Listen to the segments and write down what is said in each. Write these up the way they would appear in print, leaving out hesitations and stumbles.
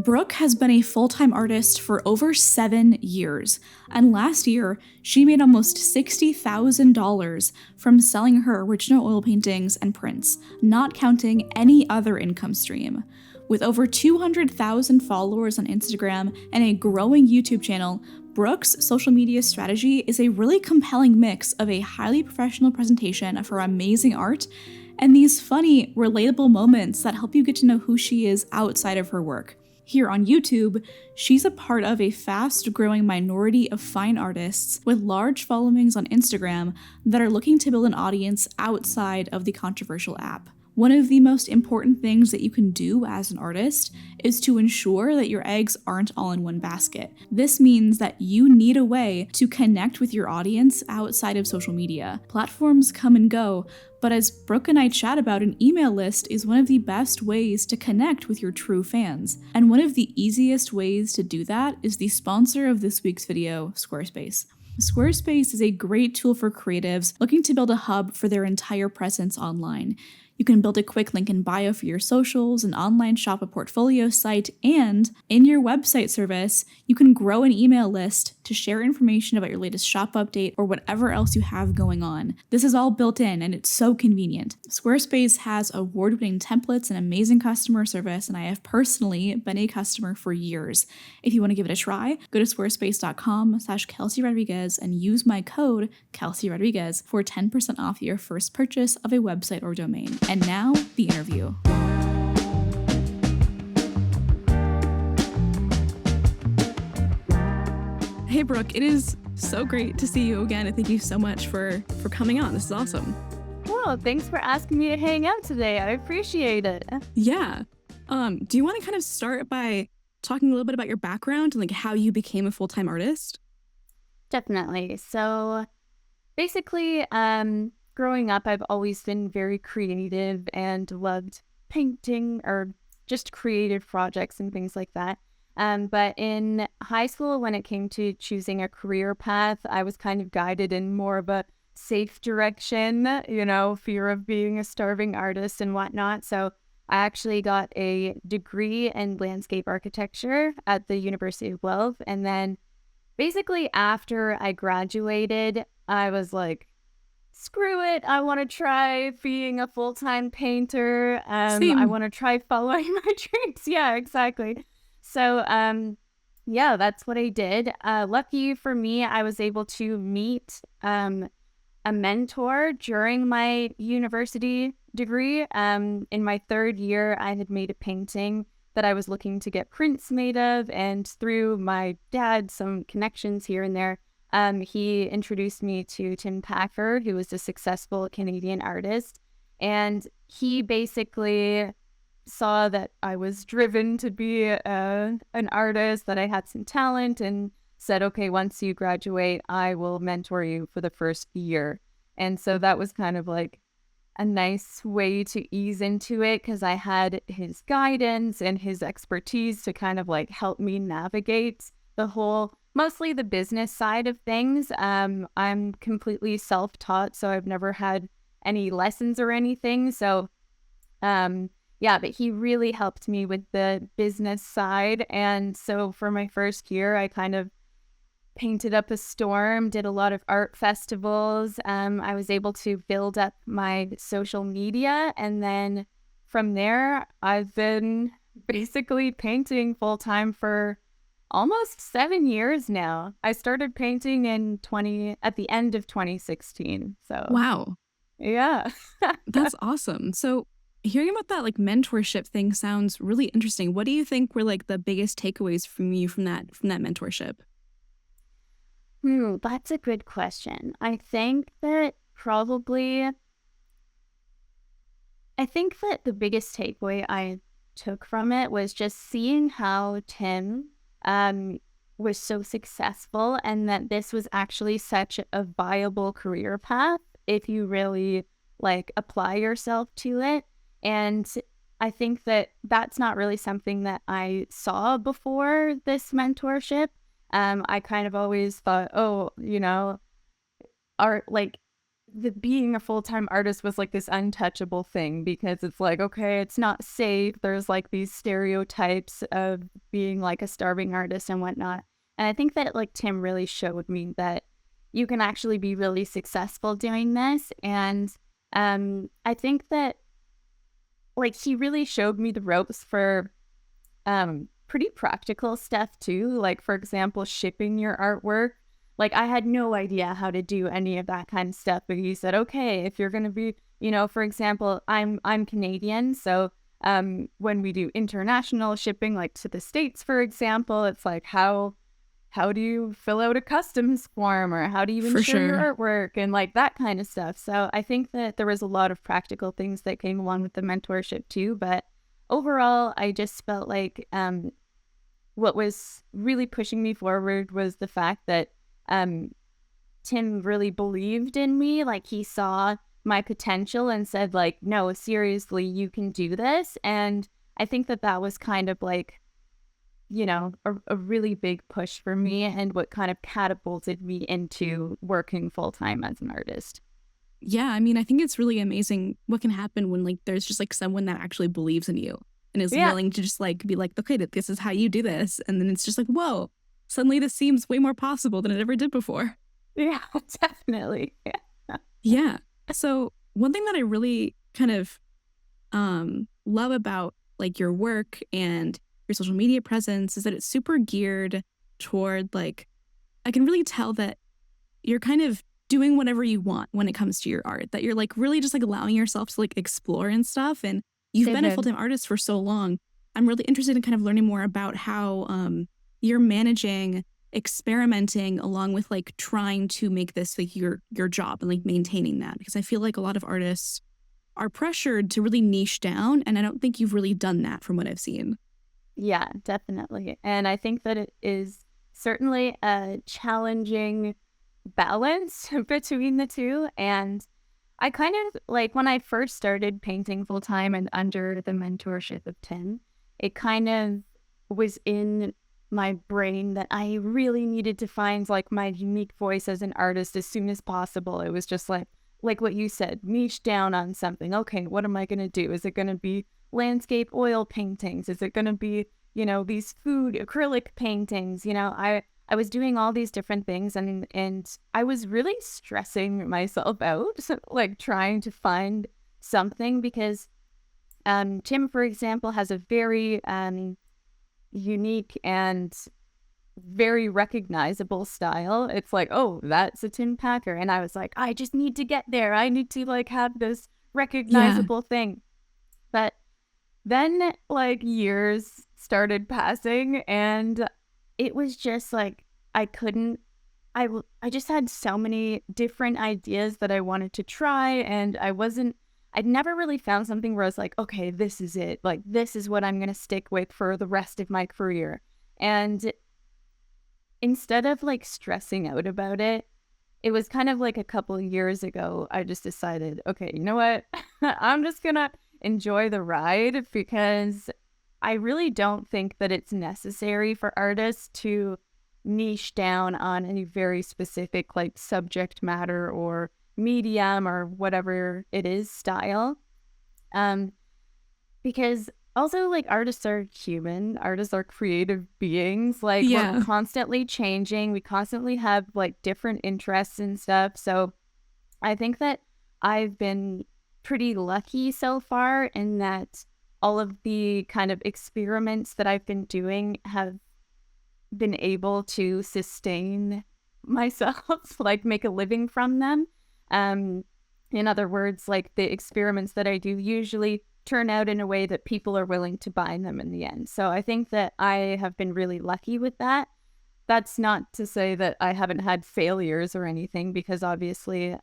Brooke has been a full-time artist for over 7 years, and last year, she made almost $60,000 from selling her original oil paintings and prints, not counting any other income stream. With over 200,000 followers on Instagram and a growing YouTube channel, Brooke's social media strategy is a really compelling mix of a highly professional presentation of her amazing art and these funny, relatable moments that help you get to know who she is outside of her work. Here on YouTube, she's a part of a fast-growing minority of fine artists with large followings on Instagram that are looking to build an audience outside of the controversial app. One of the most important things that you can do as an artist is to ensure that your eggs aren't all in one basket. This means that you need a way to connect with your audience outside of social media. Platforms come and go, but as Brooke and I chat about, an email list is one of the best ways to connect with your true fans. And one of the easiest ways to do that is the sponsor of this week's video, Squarespace. Squarespace is a great tool for creatives looking to build a hub for their entire presence online. You can build a quick link in bio for your socials, an online shop, a portfolio site, and in your website service, you can grow an email list to share information about your latest shop update or whatever else you have going on. This is all built in and it's so convenient. Squarespace has award-winning templates and amazing customer service, and I have personally been a customer for years. If you want to give it a try, go to squarespace.com/Kelsey Rodriguez and use my code Kelsey Rodriguez for 10% off your first purchase of a website or domain. And now, the interview. Hey Brooke, it is so great to see you again, and thank you so much for coming on. This is awesome. Well, thanks for asking me to hang out today. I appreciate it. Yeah. Do you want to kind of start by talking a little bit about your background and like how you became a full-time artist? Definitely. So basically, growing up, I've always been very creative and loved painting or just creative projects and things like that. But in high school, when it came to choosing a career path, I was kind of guided in more of a safe direction, fear of being a starving artist and whatnot. So I actually got a degree in landscape architecture at the University of Guelph. And then basically after I graduated, I was like, screw it, I want to try being a full-time painter. I want to try following my dreams. Yeah, exactly. So, that's what I did. Lucky for me, I was able to meet a mentor during my university degree. In my third year, I had made a painting that I was looking to get prints made of, and through my dad, some connections here and there, he introduced me to Tim Packard, who was a successful Canadian artist, and he basically saw that I was driven to be an artist, that I had some talent, and said, okay, once you graduate, I will mentor you for the first year. And so that was kind of like a nice way to ease into it, because I had his guidance and his expertise to kind of like help me navigate the whole, mostly the business side of things. I'm completely self-taught, so I've never had any lessons or anything. So, but he really helped me with the business side. And so for my first year, I kind of painted up a storm, did a lot of art festivals. I was able to build up my social media. And then from there, I've been basically painting full-time for almost 7 years now. I started painting at the end of 2016. So Wow. Yeah. That's awesome. So hearing about that like mentorship thing sounds really interesting. What do you think were like the biggest takeaways from you from that mentorship? That's a good question. I think that the biggest takeaway I took from it was just seeing how Tim was so successful, and that this was actually such a viable career path if you really like apply yourself to it. And I think that that's not really something that I saw before this mentorship. I kind of always thought, art, like the being a full-time artist was like this untouchable thing because it's like, okay, it's not safe. There's like these stereotypes of being like a starving artist and whatnot. And I think that like Tim really showed me that you can actually be really successful doing this. And I think that like he really showed me the ropes for pretty practical stuff too. Like for example, shipping your artwork. Like I had no idea how to do any of that kind of stuff, but he said, okay, if you're gonna be, you know, for example, I'm Canadian, so when we do international shipping, like to the States, for example, it's like how do you fill out a customs form or how do you For insure your sure. artwork and like that kind of stuff. So I think that there was a lot of practical things that came along with the mentorship too. But overall, I just felt like what was really pushing me forward was the fact that Tim really believed in me. Like he saw my potential and said like, no, seriously, you can do this. And I think that that was kind of like, you know, a really big push for me and what kind of catapulted me into working full time as an artist. Yeah, I mean, I think it's really amazing what can happen when like there's just like someone that actually believes in you and is Yeah. willing to just like be like, okay, this is how you do this. And then it's just like, whoa, suddenly this seems way more possible than it ever did before. Yeah, definitely. Yeah. Yeah. So one thing that I really kind of love about like your work and your social media presence is that it's super geared toward like, I can really tell that you're kind of doing whatever you want when it comes to your art, that you're like really just like allowing yourself to like explore and stuff. And you've been a Mhm. full-time artist for so long. I'm really interested in kind of learning more about how you're managing experimenting along with like trying to make this like your job and like maintaining that, because I feel like a lot of artists are pressured to really niche down, and I don't think you've really done that from what I've seen. Yeah, definitely. And I think that it is certainly a challenging balance between the two. And I kind of like when I first started painting full time and under the mentorship of Tim, it kind of was in my brain that I really needed to find like my unique voice as an artist as soon as possible. It was just like what you said, niche down on something. Okay, what am I going to do? Is it going to be landscape oil paintings? Is it going to be, you know, these food acrylic paintings? You know, I was doing all these different things and I was really stressing myself out, like trying to find something because Tim, for example, has a very unique and very recognizable style. It's like, oh, that's a Tim Packer. And I was like, I just need to get there. I need to like have this Yeah. recognizable thing. But then like years started passing and it was just like I couldn't I just had so many different ideas that I wanted to try and I'd never really found something where I was like, okay, this is it. Like this is what I'm going to stick with for the rest of my career. And instead of like stressing out about it, it was kind of like a couple of years ago, I just decided, okay, you know what? I'm just going to enjoy the ride because I really don't think that it's necessary for artists to niche down on any very specific like subject matter or medium or whatever it is style. Um, because also like artists are human, artists are creative beings, like we're Yeah. constantly changing, we constantly have like different interests and stuff. So I think that I've been pretty lucky so far in that all of the kind of experiments that I've been doing have been able to sustain myself, like make a living from them. Um, in other words, like the experiments that I do usually turn out in a way that people are willing to buy them in the end. So I think that I have been really lucky with that. That's not to say that I haven't had failures or anything, because obviously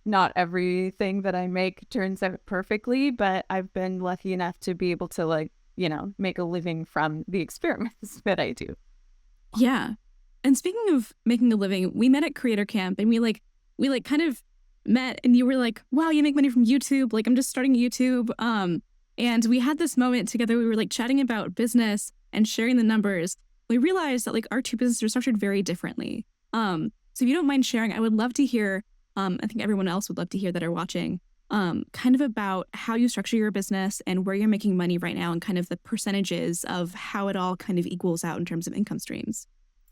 not everything that I make turns out perfectly, but I've been lucky enough to be able to like, you know, make a living from the experiments that I do. Yeah. And speaking of making a living, we met at Creator Camp and we kind of met and you were like, wow, you make money from YouTube. Like I'm just starting YouTube. And we had this moment together. We were like chatting about business and sharing the numbers. We realized that like our two businesses are structured very differently. So if you don't mind sharing, I would love to hear I think everyone else would love to hear that are watching, kind of about how you structure your business and where you're making money right now and kind of the percentages of how it all kind of equals out in terms of income streams.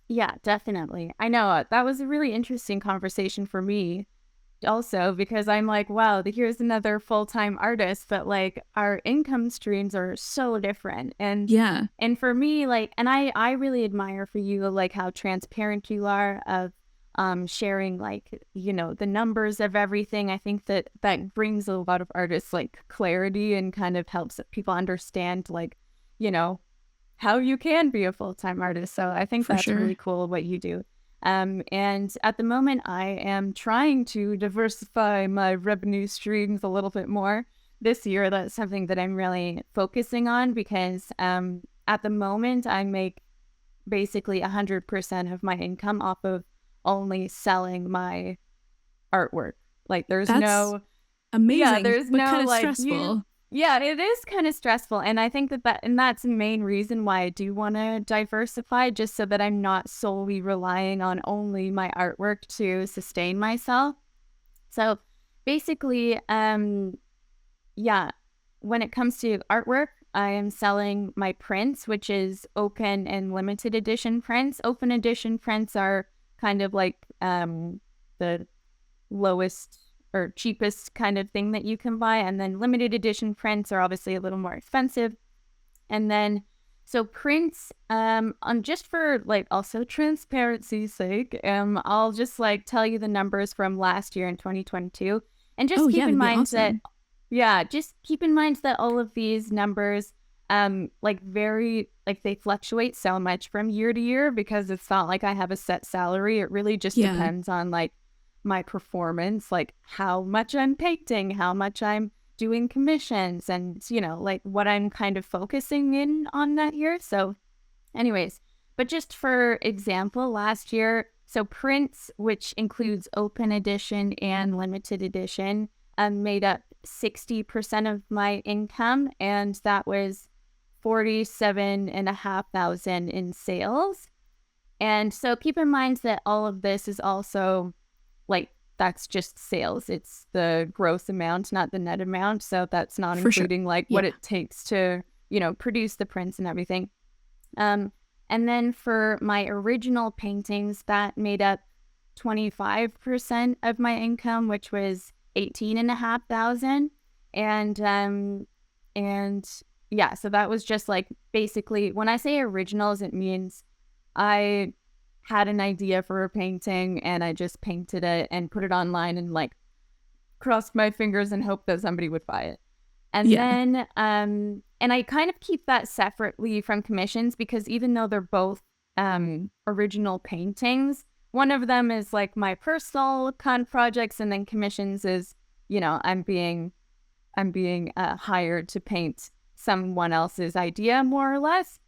Yeah, definitely. I know that was a really interesting conversation for me also because I'm like, wow, here's another full-time artist, but like our income streams are so different. Yeah, And for me, like, and I really admire for you like how transparent you are of sharing like, you know, the numbers of everything. I think that brings a lot of artists like clarity and kind of helps people understand like, you know, how you can be a full-time artist. So I think for that's sure. really cool what you do. And at the moment, I am trying to diversify my revenue streams a little bit more this year. That's something that I'm really focusing on because at the moment, I make basically 100% of my income off of only selling my artwork. Like there's That's no, yeah, amazing, there's but no kind of like you. stressful. Yeah, it is kind of stressful. And I think and that's the main reason why I do want to diversify, just so that I'm not solely relying on only my artwork to sustain myself. So basically, yeah, when it comes to artwork, I am selling my prints, which is open and limited edition prints. Open edition prints are kind of like the lowest or cheapest kind of thing that you can buy. And then limited edition prints are obviously a little more expensive. And then, so prints, on just for like also transparency's sake, I'll just like tell you the numbers from last year in 2022. And just Oh keep yeah, in that'd be mind that, awesome. yeah, just keep in mind that all of these numbers, like they fluctuate so much from year to year because it's not like I have a set salary. It really just Yeah, depends on like my performance, like how much I'm painting, how much I'm doing commissions, and, you know, like what I'm kind of focusing in on that year. So, anyways, but just for example, last year, so prints, which includes open edition and limited edition, made up 60% of my income, and that was 47,500 in sales. And so keep in mind that all of this is also like that's just sales. It's the gross amount, not the net amount. So that's not for sure. including like what Yeah. it takes to, you know, produce the prints and everything. Um, and then for my original paintings, that made up 25% of my income, which was 18,500. And yeah, so that was just like basically when I say originals, it means I had an idea for a painting and I just painted it and put it online and like crossed my fingers and hoped that somebody would buy it. And Yeah. then and I kind of keep that separately from commissions because even though they're both original paintings, one of them is like my personal projects, and then commissions is, you know, I'm being hired to paint someone else's idea more or less.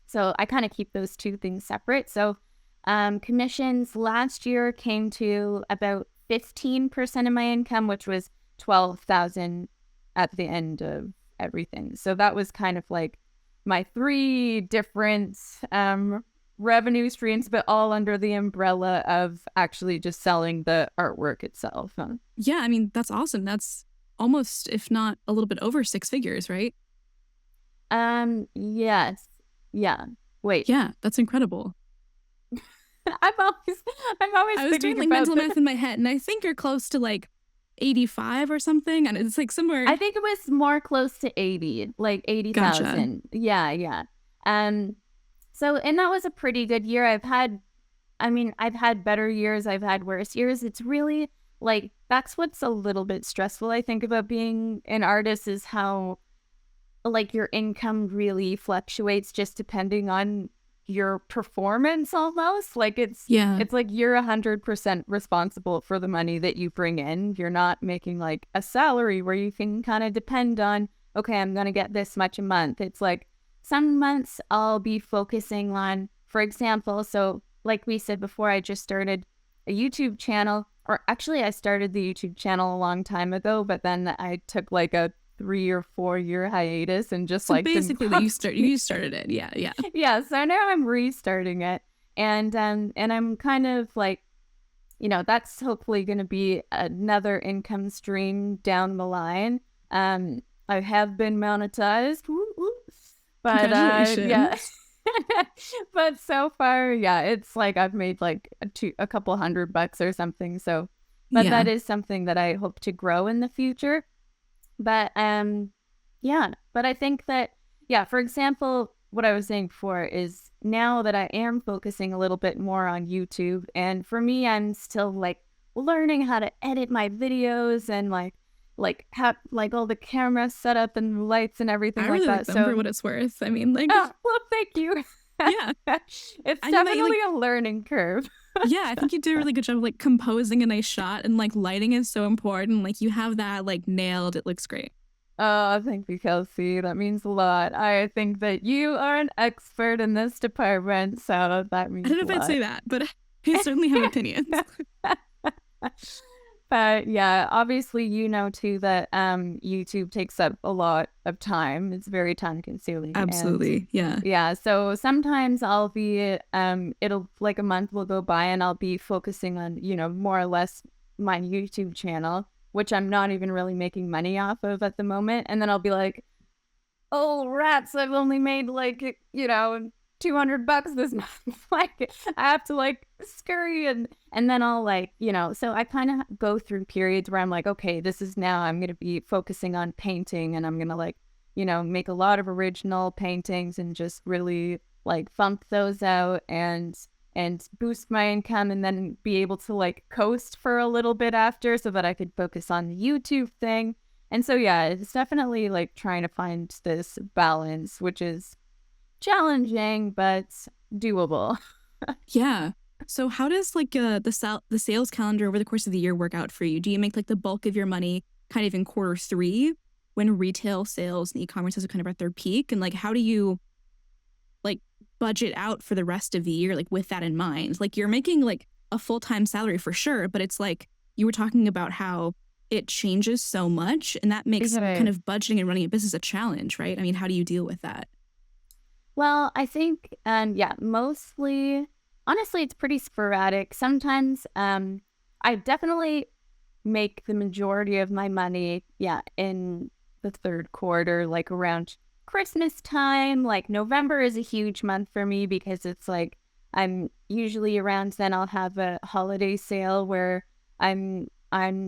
So I kind of keep those two things separate. So commissions last year came to about 15% of my income, which was 12,000 at the end of everything. So that was kind of like my three different revenue streams, but all under the umbrella of actually just selling the artwork itself. Yeah, I mean, that's awesome. That's almost, if not a little bit over 6 figures, right? Yes. Yeah. Wait. Yeah, that's incredible. I'm always I was doing thinking like about mental math in my head, and I think you're close to like 85 or something, and it's like somewhere. I think it was more close to 80, like Gotcha. 80,000. Yeah, yeah. So, and that was a pretty good year. I've had better years, I've had worse years. It's really like, that's what's a little bit stressful, I think, about being an artist is how like your income really fluctuates just depending on your performance almost. Like Yeah. it's like you're 100% responsible for the money that you bring in. You're not making like a salary where you can kind of depend on, okay, I'm going to get this much a month. It's like some months I'll be focusing on, for example, so like we said before, I just started a YouTube channel, or actually I started the YouTube channel a long time ago, but then I took like a 3 or 4 year hiatus and just So like didn't basically, you started it. Yeah, yeah. yeah, so now I'm restarting it, and I'm kind of like that's hopefully going to be another income stream down the line. I have been monetized, but yeah. Congratulations. But so far, yeah, it's like I've made like a couple $100 or something. So, but Yeah. that is something that I hope to grow in the future. But yeah, but I think that, yeah, for example, what I was saying before is now that I am focusing a little bit more on YouTube, and for me, I'm still like learning how to edit my videos and have like all the camera setup and lights and everything I like really that. like them for So, what it's worth. I mean, like, oh, well, thank you. yeah. It's I know that you definitely a learning curve. yeah, I think you did a really good job of like composing a nice shot, and like lighting is so important. Like you have that like nailed. It looks great. Oh, thank you, Kelsey. That means a lot. I think that you are an expert in this department, so that I means don't know a if I'd lot. say that, but I certainly have opinions. But yeah, obviously too that YouTube takes up a lot of time. It's very time consuming. And Absolutely. Yeah. yeah, so sometimes I'll be it'll like a month will go by and I'll be focusing on, more or less my YouTube channel, which I'm not even really making money off of at the moment. And then I'll be like, oh rats, I've only made like, $200 this month. Like I have to like scurry and then I'll like, so I kind of go through periods where I'm like, okay, this is now I'm gonna be focusing on painting and I'm gonna like, make a lot of original paintings and just really like thump those out and boost my income and then be able to like coast for a little bit after so that I could focus on the YouTube thing. And so yeah, it's definitely like trying to find this balance, which is challenging but doable. Yeah. So how does like the sales calendar over the course of the year work out for you? Do you make like the bulk of your money kind of in quarter three when retail sales and e-commerce is kind of at their peak? And like how do you like budget out for the rest of the year like with that in mind? Like you're making like a full-time salary for sure, but it's like you were talking about how it changes so much and that makes kind of budgeting and running a business a challenge, right? I mean, how do you deal with that? Well, I think, yeah, mostly, honestly, it's pretty sporadic. Sometimes I definitely make the majority of my money, yeah, in the third quarter, like around Christmas time. Like November is a huge month for me because it's like I'm usually around then I'll have a holiday sale where I'm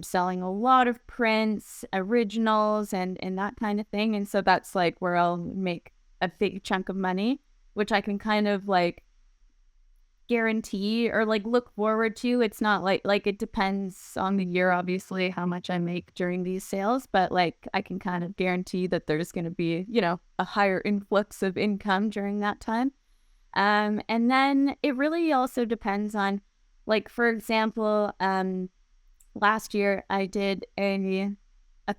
selling a lot of prints, originals, and that kind of thing. And so that's like where I'll make a big chunk of money, which I can kind of like guarantee or like look forward to. It's not like it depends on the year, obviously, how much I make during these sales, but like I can kind of guarantee that there's going to be, a higher influx of income during that time. And then it really also depends on, like, for example, last year I did a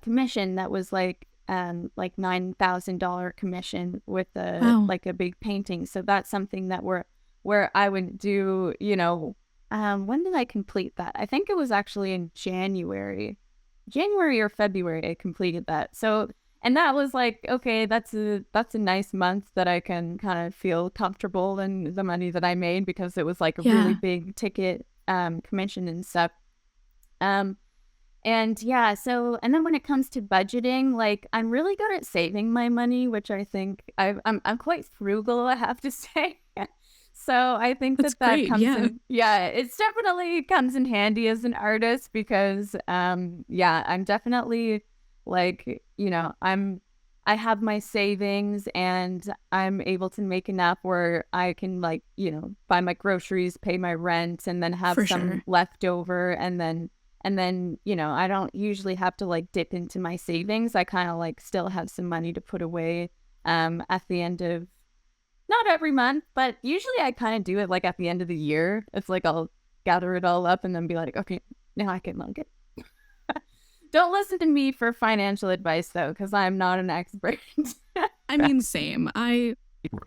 commission that was like $9,000 commission with Wow. like a big painting. So that's something that where I would do, when did I complete that? I think it was actually in January or February I completed that. So, and that was like, okay, that's a nice month that I can kind of feel comfortable in the money that I made because it was like a really Yeah. big ticket commission and stuff. And yeah, so, and then when it comes to budgeting, like I'm really good at saving my money, which I think I'm quite frugal, I have to say. So I think That's that great. comes Yeah. in, yeah, it's definitely comes in handy as an artist because, yeah, I'm definitely like, I have my savings and I'm able to make enough where I can like, buy my groceries, pay my rent, and then have For some sure. left over. And then, I don't usually have to like dip into my savings. I kind of like still have some money to put away at the end of, not every month, but usually I kind of do it like at the end of the year. It's like I'll gather it all up and then be like, okay, now I can look it. Don't listen to me for financial advice though, because I'm not an expert. I mean, same. I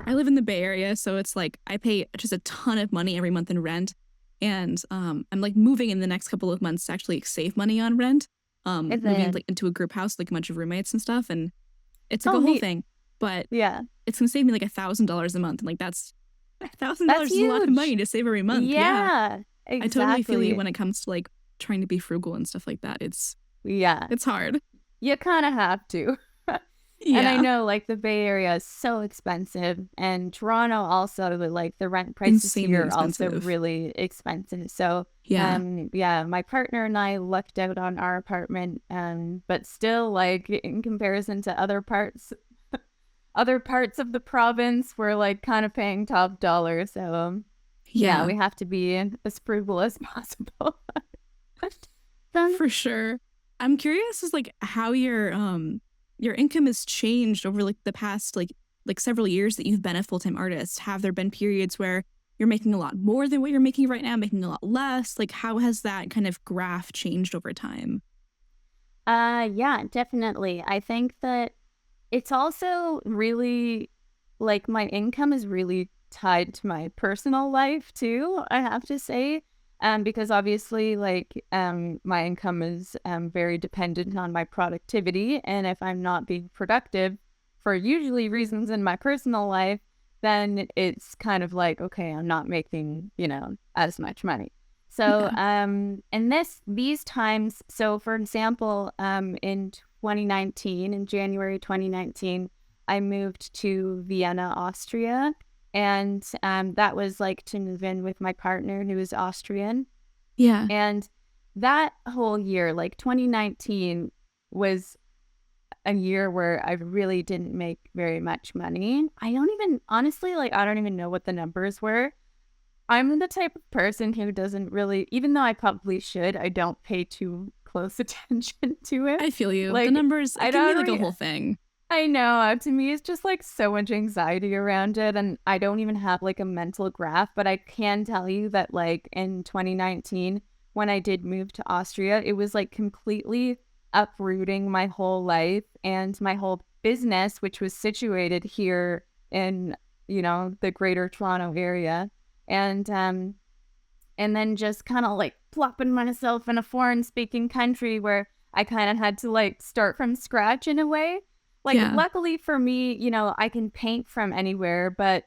live in the Bay Area, so it's like I pay just a ton of money every month in rent. And I'm like moving in the next couple of months to actually save money on rent. Is Moving it? like into a group house, like a bunch of roommates and stuff. And it's like Oh, a whole neat. thing. But Yeah. it's gonna save me like $1,000 a month. And like that's $1,000 That's is a lot of money huge. to save every month. Yeah. Yeah. I totally feel you Exactly. when it comes to like trying to be frugal and stuff like that. Yeah. It's hard. You kind of have to. And I Yeah. know like the Bay Area is so expensive, and Toronto also, the rent prices Insanely here are also expensive. really expensive. So Yeah. yeah, my partner and I lucked out on our apartment, but still, like, in comparison to other parts of the province, we're like kind of paying top dollar. So yeah, Yeah. we have to be as frugal as possible. Then For sure. I'm curious as like how your income has changed over like the past like several years that you've been a full-time artist. Have there been periods where you're making a lot more than what you're making right now, making a lot less? Like how has that kind of graph changed over time? yeah, definitely. I think that it's also really, like, my income is really tied to my personal life too, I have to say. Because obviously, like, my income is very dependent on my productivity. And if I'm not being productive for usually reasons in my personal life, then it's kind of like, okay, I'm not making, as much money. So, Yeah. and these times, so for example, in 2019, in January 2019, I moved to Vienna, Austria. And that was like to move in with my partner who is Austrian. Yeah. And that whole year, like 2019, was a year where I really didn't make very much money. I don't even, honestly, like, I don't even know what the numbers were. I'm the type of person who doesn't really, even though I probably should, I don't pay too close attention to it. I feel you. The Like, numbers, I it can be don't like a really, whole thing. I know, to me, it's just like so much anxiety around it. And I don't even have like a mental graph, but I can tell you that, like, in 2019, when I did move to Austria, it was like completely uprooting my whole life and my whole business, which was situated here in, the greater Toronto area. And, and then just kind of like plopping myself in a foreign speaking country where I kind of had to like start from scratch in a way. Like, Yeah. luckily for me, I can paint from anywhere, but,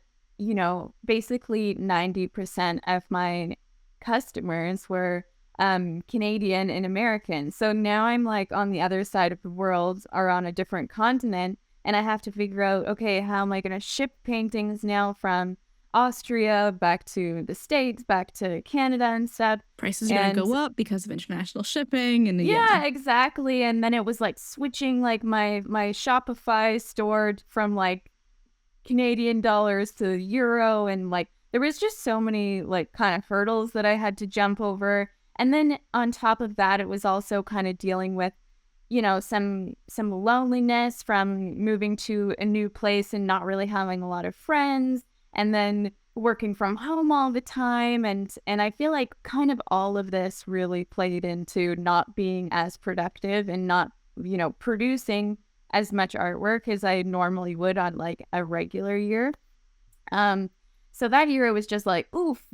basically 90% of my customers were Canadian and American. So now I'm like on the other side of the world or on a different continent, and I have to figure out, okay, how am I going to ship paintings now from Austria back to the States, back to Canada and stuff. Prices are going to And go up because of international shipping and yeah. yeah, exactly. And then it was like switching like my Shopify store from like Canadian dollars to euro, and like there was just so many like kind of hurdles that I had to jump over. And then on top of that, it was also kind of dealing with, some loneliness from moving to a new place and not really having a lot of friends, and then working from home all the time. And I feel like kind of all of this really played into not being as productive and not, producing as much artwork as I normally would on like a regular year. So that year it was just like, oof,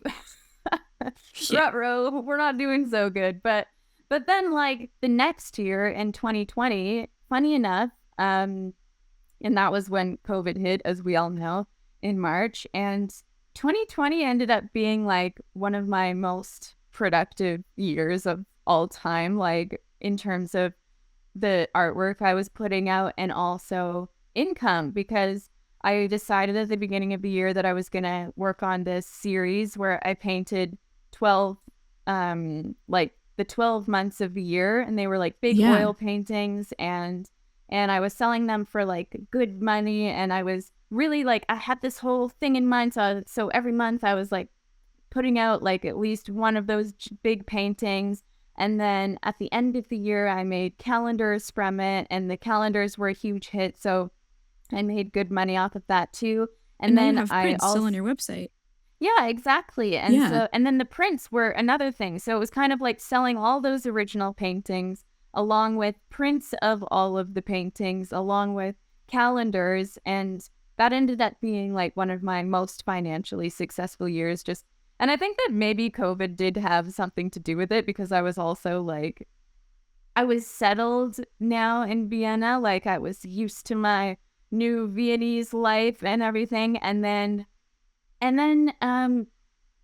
Yeah. ruh-roh, we're not doing so good. But then, like, the next year in 2020, funny enough, and that was when COVID hit, as we all know, in March. And 2020 ended up being like one of my most productive years of all time, like in terms of the artwork I was putting out and also income, because I decided at the beginning of the year that I was going to work on this series where I painted 12, like the 12 months of the year, and they were like big Yeah. oil paintings, and I was selling them for like good money. And I was really like, I had this whole thing in mind. So every month I was like putting out like at least one of those big paintings. And then at the end of the year, I made calendars from it, and the calendars were a huge hit. So I made good money off of that too. And And now you then have I prints still also, on your website. yeah, exactly. And Yeah. so, and then the prints were another thing. So it was kind of like selling all those original paintings along with prints of all of the paintings, along with calendars. And that ended up being like one of my most financially successful years. And I think that maybe COVID did have something to do with it, because I was also like, I was settled now in Vienna. Like, I was used to my new Viennese life and everything. And then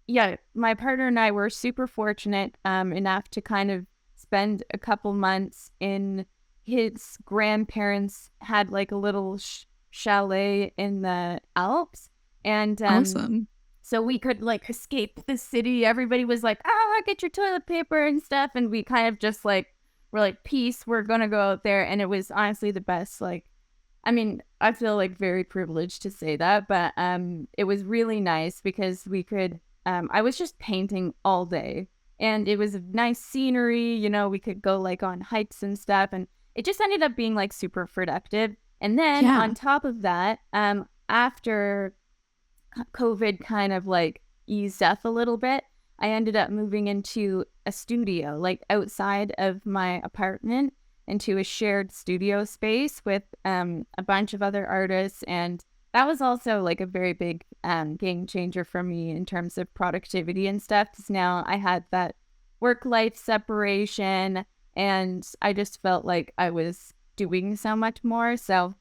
yeah, my partner and I were super fortunate enough to kind of spend a couple months in his grandparents had like a little chalet in the Alps. And Awesome. so we could like escape the city. Everybody was like, oh, get your toilet paper and stuff. And we kind of just like, we're like, peace, we're going to go out there. And it was honestly the best. Like, I mean, I feel like very privileged to say that, but it was really nice because we could, I was just painting all day and it was nice scenery. You know, we could go like on hikes and stuff. And it just ended up being like super productive. And then Yeah. on top of that, after COVID kind of like eased up a little bit, I ended up moving into a studio, like outside of my apartment, into a shared studio space with a bunch of other artists. And that was also like a very big game changer for me in terms of productivity and stuff. Because now I had that work life separation and I just felt like I was doing so much more. So,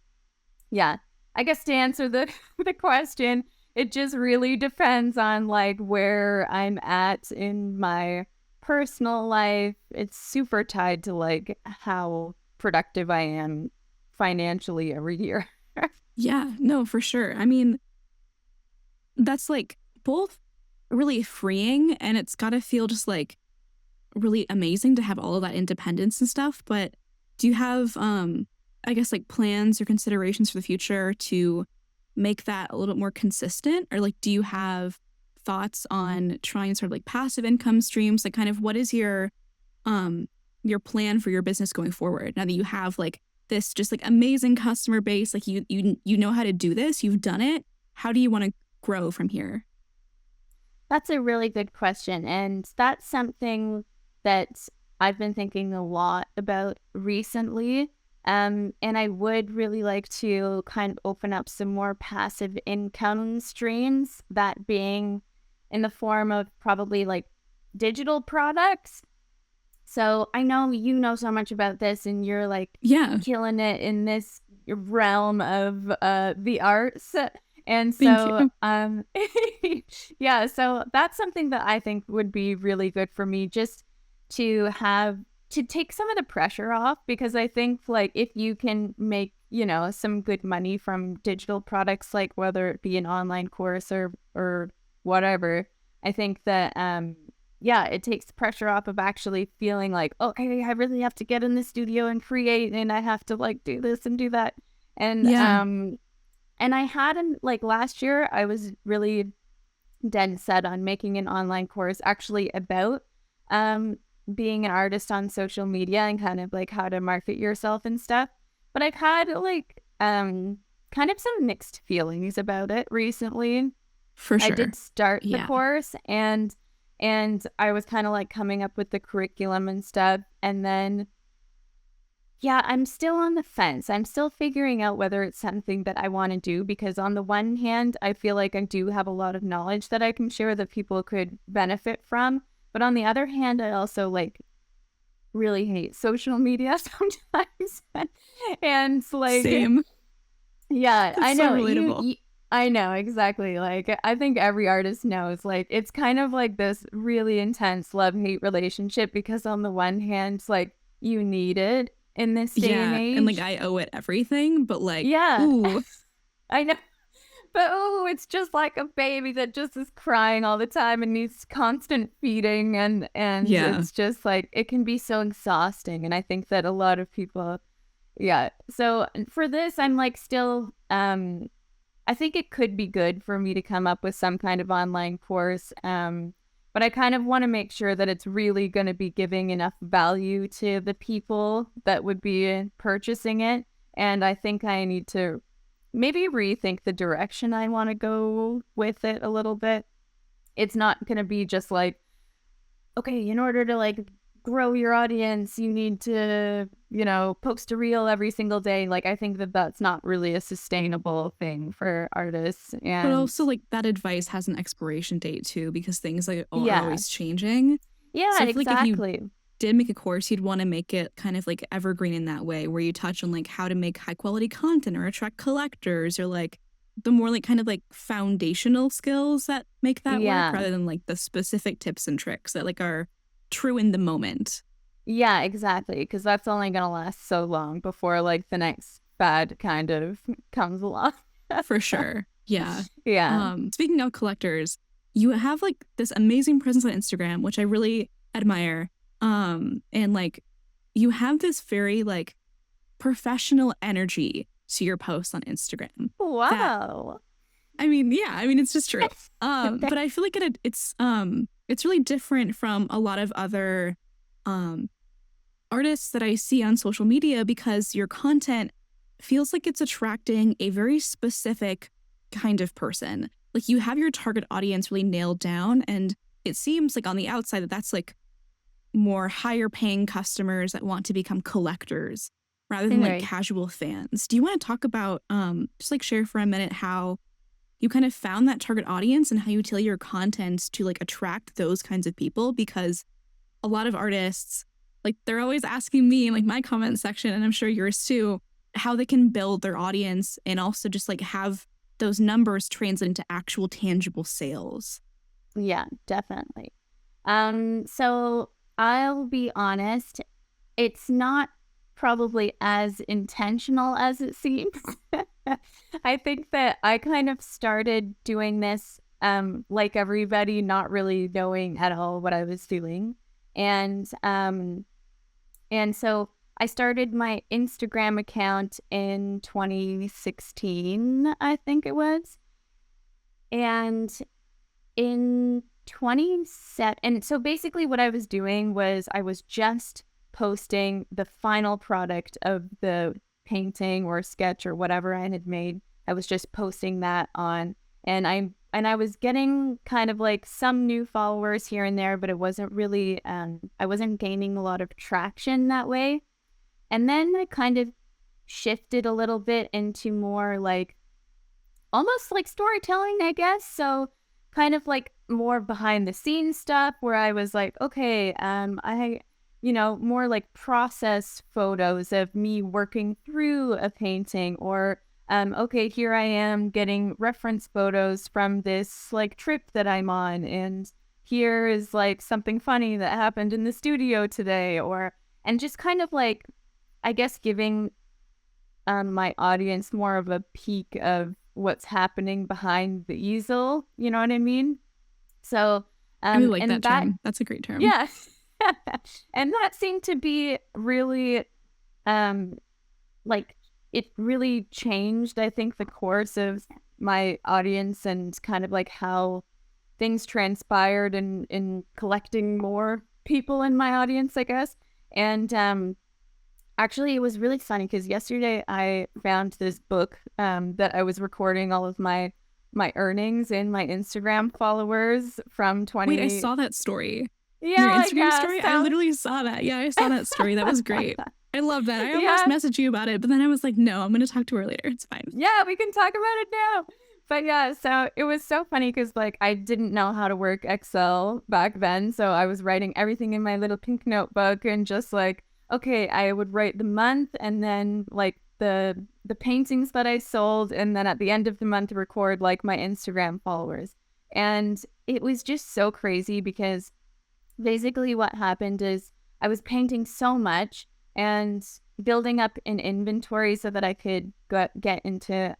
yeah, I guess to answer the, the question, it just really depends on like where I'm at in my personal life. It's super tied to like how productive I am financially every year. Yeah, no, for sure. I mean, that's like both really freeing and it's got to feel just like really amazing to have all of that independence and stuff. But do you have, I guess, like plans or considerations for the future to make that a little bit more consistent? Or like, do you have thoughts on trying sort of like passive income streams? Like, kind of what is your plan for your business going forward now that you have like this just like amazing customer base? Like you know how to do this, you've done it. How do you want to grow from here? That's a really good question. And that's something that I've been thinking a lot about recently. And I would really like to kind of open up some more passive income streams, that being in the form of probably like digital products. So I know you know so much about this and you're like Yeah, killing it in this realm of the arts. And thank so, you. yeah, so that's something that I think would be really good for me just to have to take some of the pressure off, because I think like if you can make, you know, some good money from digital products, like whether it be an online course or whatever, I think that yeah, it takes pressure off of actually feeling like, okay, I really have to get in the studio and create and I have to like do this and do that. And Yeah, and I hadn't, like last year, I was really dead set on making an online course actually about being an artist on social media and kind of like how to market yourself and stuff. But I've had like kind of some mixed feelings about it recently. for I sure. did start the Yeah. course and I was kind of like coming up with the curriculum and stuff. And then yeah, I'm still on the fence. I'm still figuring out whether it's something that I want to do, because on the one hand, I feel like I do have a lot of knowledge that I can share that people could benefit from. But on the other hand, I also like really hate social media sometimes. And like, Same. yeah, I It's so know relatable. I know exactly. Like, I think every artist knows, like, it's kind of like this really intense love-hate relationship, because on the one hand, like, you need it in this day and Yeah, and like age. I owe it everything, but like, Yeah, ooh, I know. But oh, it's just like a baby that just is crying all the time and needs constant feeding, and yeah, it's just like it can be so exhausting. And I think that a lot of people, yeah. So for this, I'm like still I think it could be good for me to come up with some kind of online course. But I kind of want to make sure that it's really going to be giving enough value to the people that would be purchasing it. And I think I need to maybe rethink the direction I want to go with it a little bit. It's not going to be just like, okay, in order to like grow your audience, you need to, you know, post a reel every single day. Like, I think that that's not really a sustainable thing for artists. but And also like that advice has an expiration date too because things like are yeah, always changing. yeah, So I feel like if you exactly. did make a course, you'd want to make it kind of like evergreen in that way, where you touch on like how to make high quality content or attract collectors or like the more like kind of like foundational skills that make that work, Yeah. rather than like the specific tips and tricks that like are true in the moment. Yeah, exactly. Because that's only going to last so long before like the next fad kind of comes along. For sure. Yeah. Yeah. Speaking of collectors, you have like this amazing presence on Instagram, which I really admire. And like you have this very like professional energy to your posts on Instagram. Wow. I mean, yeah, I mean it's just true. But I feel like it's really different from a lot of other artists that I see on social media, because your content feels like it's attracting a very specific kind of person. Like you have your target audience really nailed down, and it seems like on the outside that that's like more higher paying customers that want to become collectors rather than like Right. casual fans. Do you want to talk about just like share for a minute how you kind of found that target audience and how you tailor your content to like attract those kinds of people? Because a lot of artists, like they're always asking me in like my comment section, and I'm sure yours too, how they can build their audience and also just like have those numbers translate into actual tangible sales. Yeah, definitely. So I'll be honest, it's not probably as intentional as it seems. I think that I kind of started doing this like everybody, not really knowing at all what I was doing. And so I started my Instagram account in 2016, I think it was. And in 27, and so basically what I was doing was I was just posting the final product of the painting or sketch or whatever I had made. I was just posting that on, and I was getting kind of like some new followers here and there, but it wasn't really I wasn't gaining a lot of traction that way. And then I kind of shifted a little bit into more like almost like storytelling, I guess. So kind of like more behind the scenes stuff where I was like, okay, more like process photos of me working through a painting, or okay, here I am getting reference photos from this like trip that I'm on, and here is like something funny that happened in the studio today, and just kind of like, I guess, giving my audience more of a peek of what's happening behind the easel. You know what I mean? So, I really like that term. That's a great term. Yeah. And that seemed to be really, like, it really changed, I think, the course of my audience and kind of like how things transpired in collecting more people in my audience, I guess. And actually, it was really funny because yesterday I found this book that I was recording all of my earnings in my Instagram followers from 20. Wait, I saw that story. Yeah, Your Instagram story? I literally saw that. Yeah, I saw that story. That was great. I love that. I almost messaged you about it, but then I was like, no, I'm going to talk to her later. It's fine. Yeah, we can talk about it now. But yeah, so it was so funny because like I didn't know how to work Excel back then. So I was writing everything in my little pink notebook and just like, okay, I would write the month and then like the paintings that I sold, and then at the end of the month record like my Instagram followers. And it was just so crazy because basically what happened is I was painting so much and building up an inventory so that I could get into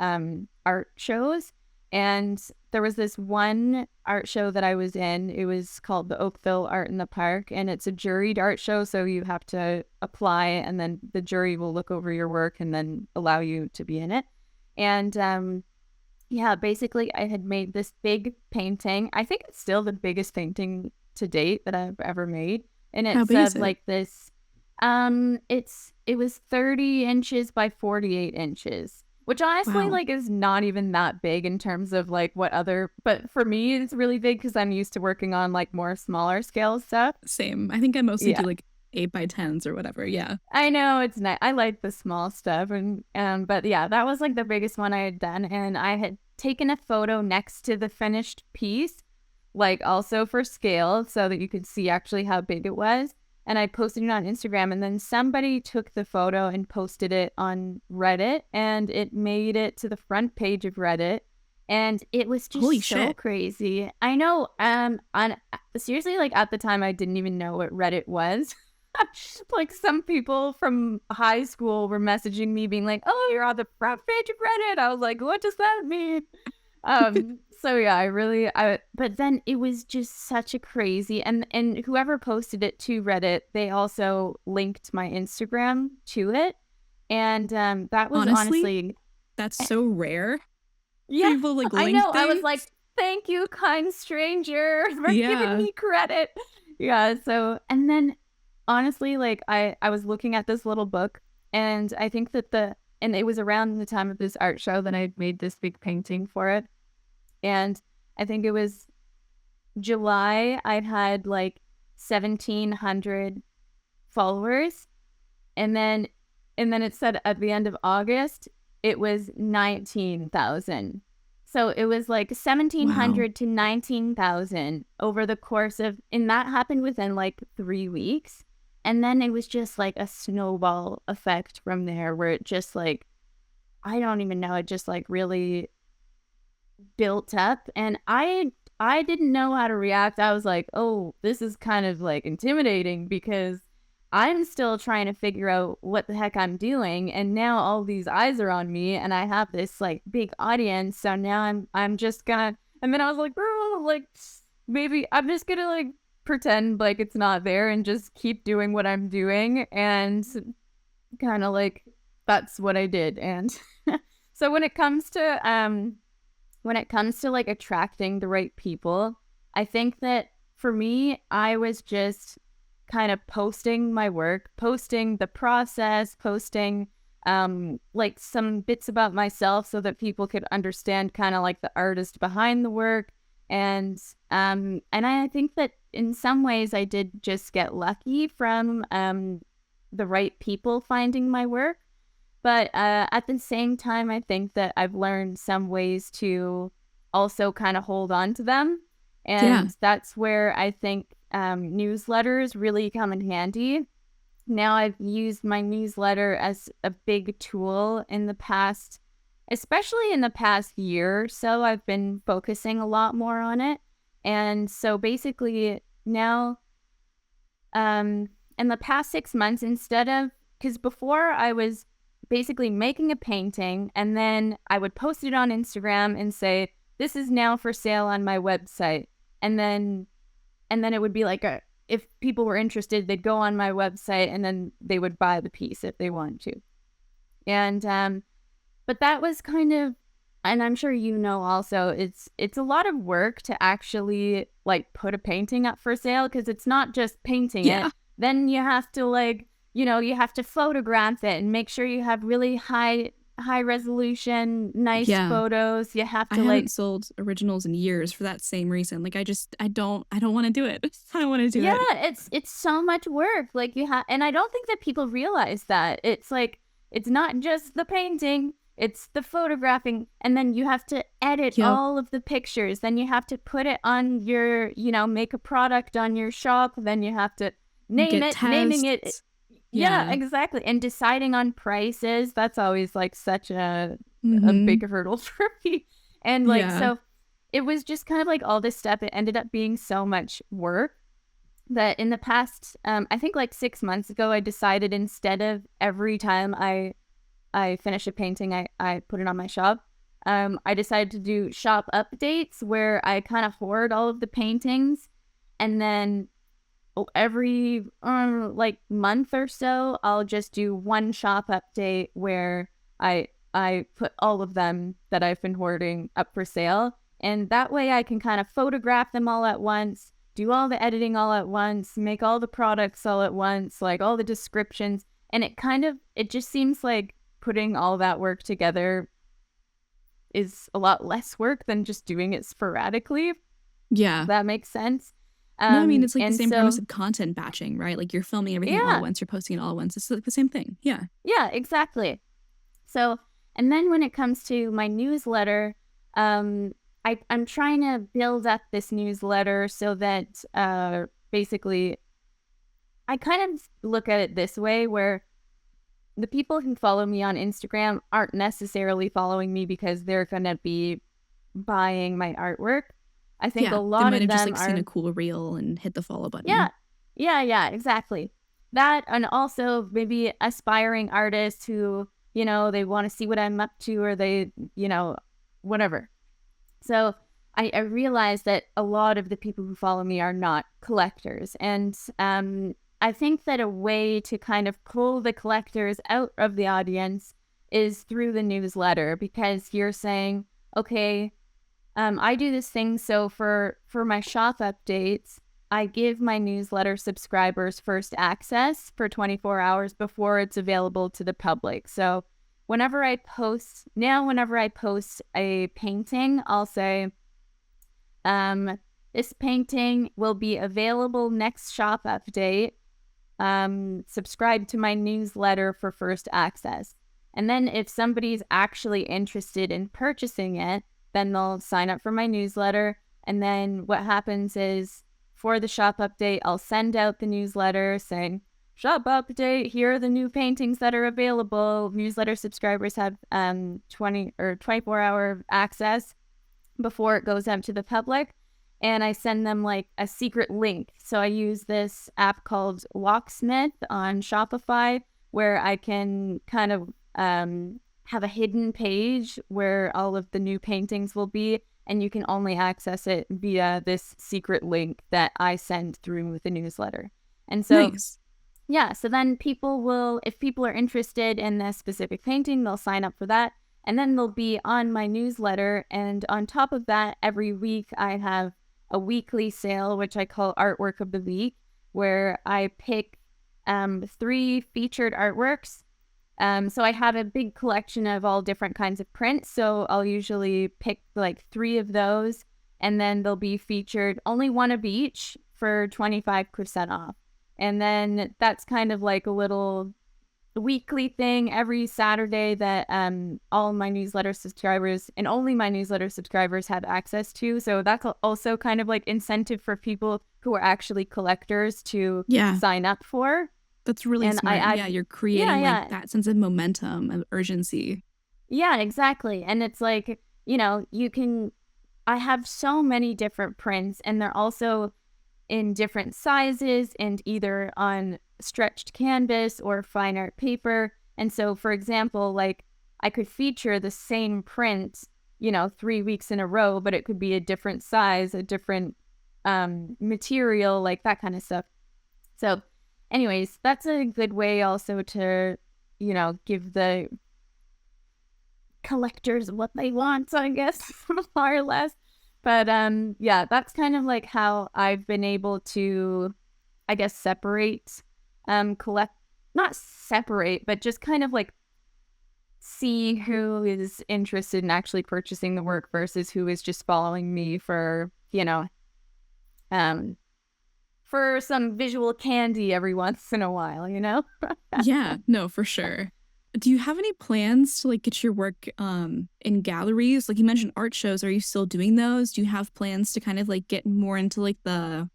art shows. And there was this one art show that I was in. It was called the Oakville Art in the Park, and it's a juried art show. So you have to apply, and then the jury will look over your work and then allow you to be in it. And yeah, basically I had made this big painting. I think it's still the biggest painting to date that I've ever made. And How it's big is it? like this, it was 30 inches by 48 inches. Which honestly, Wow. like, is not even that big in terms of, like, but for me, it's really big because I'm used to working on, like, more smaller scale stuff. Same. I think I mostly do, like, 8x10s or whatever, yeah. I know, it's nice. I like the small stuff, but yeah, that was, like, the biggest one I had done, and I had taken a photo next to the finished piece, like, also for scale, so that you could see actually how big it was. and I posted it on Instagram, and then somebody took the photo and posted it on Reddit, and it made it to the front page of Reddit, and it was just Holy so shit. crazy. I know, on seriously, like at the time, I didn't even know what Reddit was. Like some people from high school were messaging me being like, "Oh, you're on the front page of Reddit." I was like, "What does that mean?" So yeah, but then it was just such a crazy, and whoever posted it to Reddit, they also linked my Instagram to it. And that was honestly, that's so rare. yeah, People like I link know. I was things. like, thank you, kind stranger, for giving Yeah. me credit. Yeah, so, and then honestly, like I was looking at this little book, and I think that and it was around the time of this art show that I made this big painting for it. And I think it was July, I had like 1,700 followers. And then it said at the end of August, it was 19,000. So it was like 1,700 to 19,000 over the course of, and that happened within like 3 weeks. And then it was just like a snowball effect from there where it just like, I don't even know, it just like really built up. And I didn't know how to react. I was like, oh, this is kind of like intimidating because I'm still trying to figure out what the heck I'm doing, and now all these eyes are on me, and I have this like big audience. So now I'm just gonna. And then I was like, like maybe I'm just gonna like pretend like it's not there and just keep doing what I'm doing, and kind of like that's what I did. And so when it comes to like attracting the right people, I think that for me, I was just kind of posting my work, posting the process, posting like some bits about myself so that people could understand kind of like the artist behind the work. And I think that in some ways I did just get lucky from the right people finding my work. But at the same time, I think that I've learned some ways to also kind of hold on to them. And that's where I think newsletters really come in handy. Now I've used my newsletter as a big tool in the past, especially in the past year or so. I've been focusing a lot more on it. And so basically now, in the past 6 months, because before I was basically making a painting and then I would post it on Instagram and say, this is now for sale on my website. And then it would be like if people were interested, they'd go on my website and then they would buy the piece if they wanted to. And but that was kind of, and I'm sure you know also, it's a lot of work to actually like put a painting up for sale, because it's not just painting it. Then you have to like, you have to photograph it and make sure you have really high resolution, nice photos. You have to I haven't sold originals in years for that same reason. Like I don't want to do it. I don't want to do it. Yeah, it's so much work. Like and I don't think that people realize that. It's like, it's not just the painting, it's the photographing, and then you have to edit all of the pictures. Then you have to put it on your, make a product on your shop. Then you have to naming it. Yeah, exactly. And deciding on prices, that's always like such a big hurdle for me. And like, so it was just kind of like all this stuff. It ended up being so much work that in the past, I think like 6 months ago, I decided instead of every time I finish a painting, I put it on my shop. I decided to do shop updates where I kind of hoard all of the paintings, and then every like month or so, I'll just do one shop update where I put all of them that I've been hoarding up for sale. And that way I can kind of photograph them all at once, do all the editing all at once, make all the products all at once, like all the descriptions. And it just seems like putting all that work together is a lot less work than just doing it sporadically. Yeah. If that makes sense. No, I mean, it's like the same premise of content batching, right? Like you're filming everything all at once, you're posting it all at once. It's like the same thing. Yeah. Yeah, exactly. So, and then when it comes to my newsletter, I'm trying to build up this newsletter so that basically I kind of look at it this way, where the people who follow me on Instagram aren't necessarily following me because they're going to be buying my artwork. I think a Yeah, they lot might of have just them like seen are, a cool reel and hit the follow yeah, button. yeah, exactly. That, and also maybe aspiring artists who, they want to see what I'm up to, or they, whatever. So I realized that a lot of the people who follow me are not collectors. And I think that a way to kind of pull the collectors out of the audience is through the newsletter, because you're saying, okay, I do this thing. So for my shop updates, I give my newsletter subscribers first access for 24 hours before it's available to the public. So whenever I post a painting, I'll say, this painting will be available next shop update. Subscribe to my newsletter for first access. And then if somebody's actually interested in purchasing it, then they'll sign up for my newsletter. And then what happens is, for the shop update, I'll send out the newsletter saying, shop update, here are the new paintings that are available. Newsletter subscribers have 20 or 24-hour access before it goes out to the public. And I send them like a secret link. So I use this app called Locksmith on Shopify, where I can kind of have a hidden page where all of the new paintings will be, and you can only access it via this secret link that I send through the newsletter. And so, Nice. yeah, so then people will, if people are interested in this specific painting, they'll sign up for that, and then they'll be on my newsletter. And on top of that, every week I have a weekly sale, which I call Artwork of the Week, where I pick 3 featured artworks. So I have a big collection of all different kinds of prints. So I'll usually pick like 3 of those, and then they'll be featured, only one of each, for 25% off. And then that's kind of like a little weekly thing every Saturday that all my newsletter subscribers, and only my newsletter subscribers, have access to. So that's also kind of like incentive for people who are actually collectors to sign up for. That's really And smart. Yeah, you're creating like that sense of momentum and urgency. Yeah, exactly. And it's like, I have so many different prints, and they're also in different sizes and either on stretched canvas or fine art paper. And so, for example, like I could feature the same print, 3 weeks in a row, but it could be a different size, a different material, like that kind of stuff. So anyways, that's a good way also to, give the collectors what they want, I guess, more or less. But yeah, that's kind of like how I've been able to, I guess, separate, not separate, but just kind of like see who is interested in actually purchasing the work versus who is just following me for, for some visual candy every once in a while, Yeah, no, for sure. Do you have any plans to like get your work in galleries? Like you mentioned art shows. Are you still doing those? Do you have plans to kind of like get more into like the,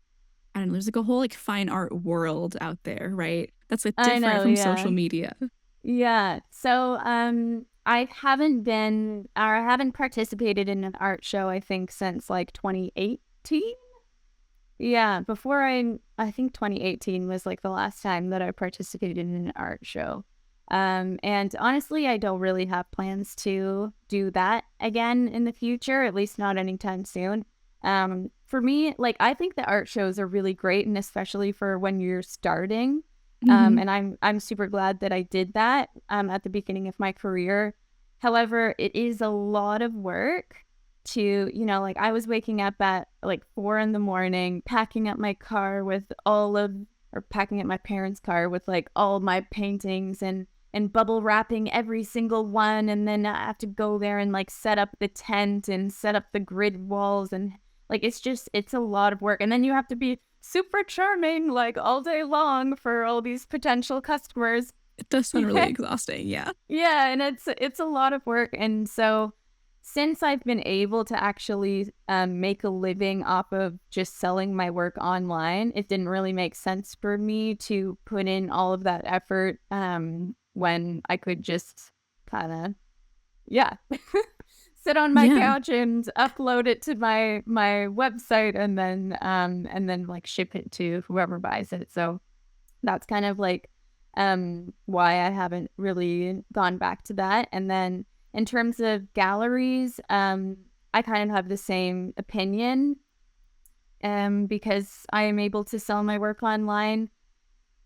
I don't know, there's like a whole like fine art world out there, right? That's like different from social media. Yeah. So I haven't participated in an art show, I think, since like 2018. Yeah, I think 2018 was like the last time that I participated in an art show. And honestly, I don't really have plans to do that again in the future, at least not anytime soon. For me, like, I think the art shows are really great, and especially for when you're starting. And I'm super glad that I did that at the beginning of my career. However, it is a lot of work to, like, I was waking up at like 4 a.m, packing up my car with packing up my parents' car with like all my paintings and bubble wrapping every single one. And then I have to go there and like set up the tent and set up the grid walls. And like, it's a lot of work. And then you have to be super charming like all day long for all these potential customers. It does sound really exhausting. Yeah. Yeah. And it's a lot of work. And so since I've been able to actually make a living off of just selling my work online, it didn't really make sense for me to put in all of that effort when I could just kind of, yeah, sit on my Yeah. couch and upload it to my website and then like ship it to whoever buys it. So that's kind of like why I haven't really gone back to that. And then in terms of galleries, I kind of have the same opinion because I am able to sell my work online.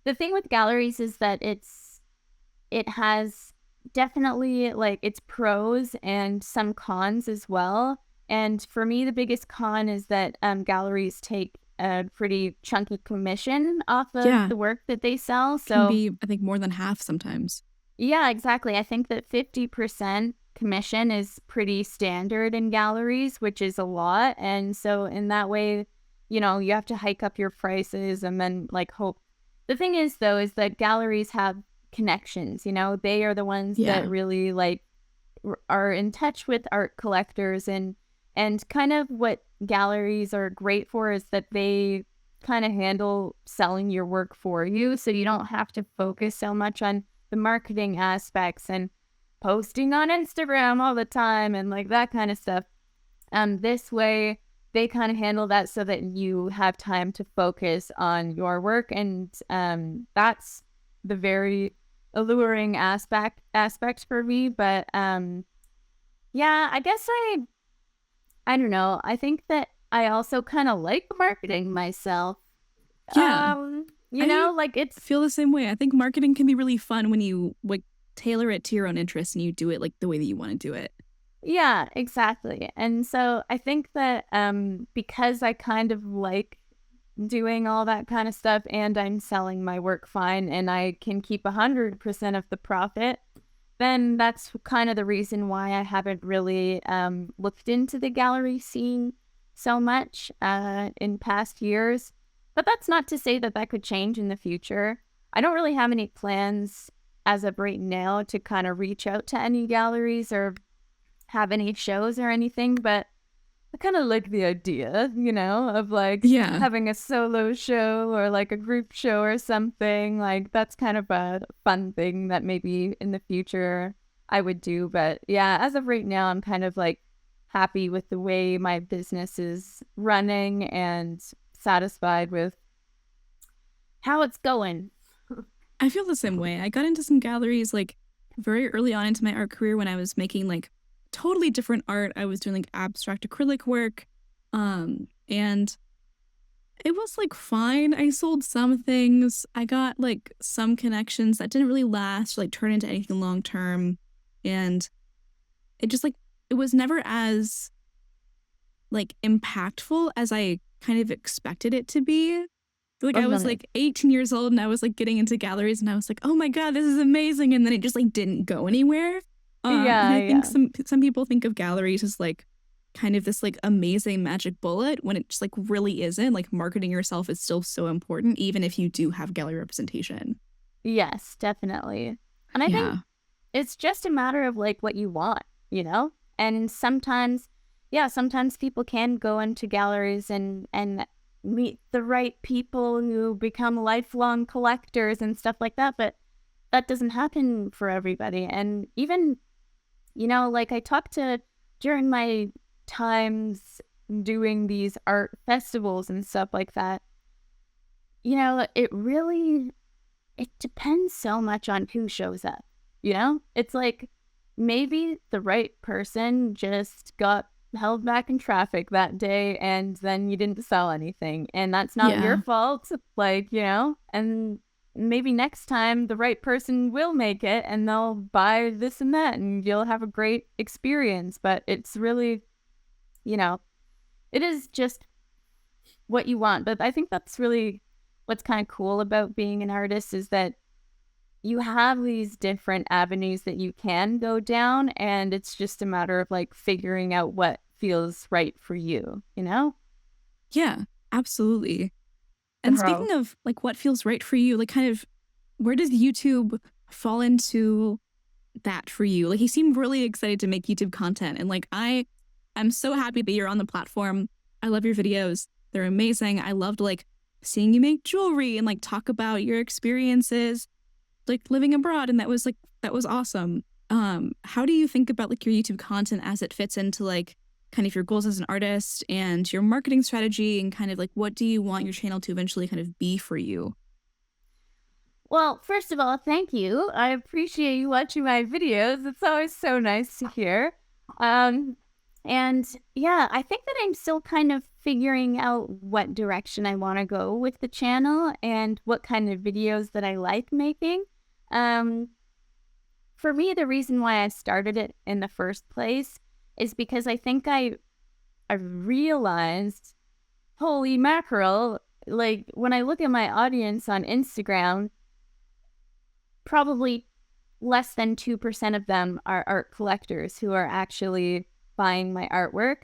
The thing with galleries is that it has definitely like its pros and some cons as well. And for me, the biggest con is that galleries take a pretty chunky commission off of Yeah. the work that they sell. Can So be, I think, more than half sometimes. yeah, exactly. I think that 50% commission is pretty standard in galleries, which is a lot. And so in that way, you have to hike up your prices and then like hope. The thing is though, is that galleries have connections, they are the ones that Yeah. really like are in touch with art collectors and kind of what galleries are great for is that they kind of handle selling your work for you. So you don't have to focus so much on the marketing aspects and posting on Instagram all the time and like that kind of stuff. This way they kind of handle that so that you have time to focus on your work. And that's the very alluring aspect for me. But yeah, I guess I don't know. I think that I also kind of like marketing myself. Yeah. I Like it's feel the same way. I think marketing can be really fun when you like tailor it to your own interests and you do it like the way that you want to do it. yeah, exactly. And so I think that because I kind of like doing all that kind of stuff and I'm selling my work fine and I can keep 100% of the profit, then that's kind of the reason why I haven't really looked into the gallery scene so much in past years. But that's not to say that that could change in the future. I don't really have any plans as of right now to kind of reach out to any galleries or have any shows or anything, but I kind of like the idea, of like Yeah. having a solo show or like a group show or something. Like that's kind of a fun thing that maybe in the future I would do. But yeah, as of right now, I'm kind of like happy with the way my business is running and satisfied with how it's going. I feel the same way. I got into some galleries like very early on into my art career when I was making like totally different art. I was doing like abstract acrylic work. And it was like fine. I sold some things. I got like some connections that didn't really last, like turn into anything long term. And it just like it was never as like impactful as I kind of expected it to be. Like I was Okay. like 18 years old and I was like getting into galleries and I was like, oh my God, this is amazing. And then it just like didn't go anywhere. And Yeah, I think yeah. some people think of galleries as like kind of this like amazing magic bullet when it just like really isn't. Like marketing yourself is still so important, even if you do have gallery representation. Yes, definitely. And I think Yeah. it's just a matter of like what you want, And sometimes, yeah, sometimes people can go into galleries and meet the right people who become lifelong collectors and stuff like that, but that doesn't happen for everybody. And even, like I talked to during my times doing these art festivals and stuff like that, it depends so much on who shows up, It's like maybe the right person just got held back in traffic that day and then you didn't sell anything. And that's not your Yeah. fault. Like, and maybe next time the right person will make it and they'll buy this and that and you'll have a great experience. But it's really, you know, it is just what you want. But I think that's really what's kind of cool about being an artist is that you have these different avenues that you can go down, and it's just a matter of like figuring out what feels right for you? Yeah, absolutely. And Bro. speaking of like what feels right for you, like kind of where does YouTube fall into that for you? Like, you seem really excited to make YouTube content, and like I'm so happy that you're on the platform. I love your videos. They're amazing. I loved like seeing you make jewelry and like talk about your experiences like living abroad, and that was awesome. How do you think about like your YouTube content as it fits into like kind of your goals as an artist and your marketing strategy, and kind of like what do you want your channel to eventually kind of be for you? Well, first of all, thank you. I appreciate you watching my videos. It's always so nice to hear. Um, and yeah, I think that I'm still kind of figuring out what direction I want to go with the channel and what kind of videos that I like making. Um, for me, the reason why I started it in the first place is because I think I realized, holy mackerel, like when I look at my audience on Instagram, probably less than 2% of them are art collectors who are actually buying my artwork.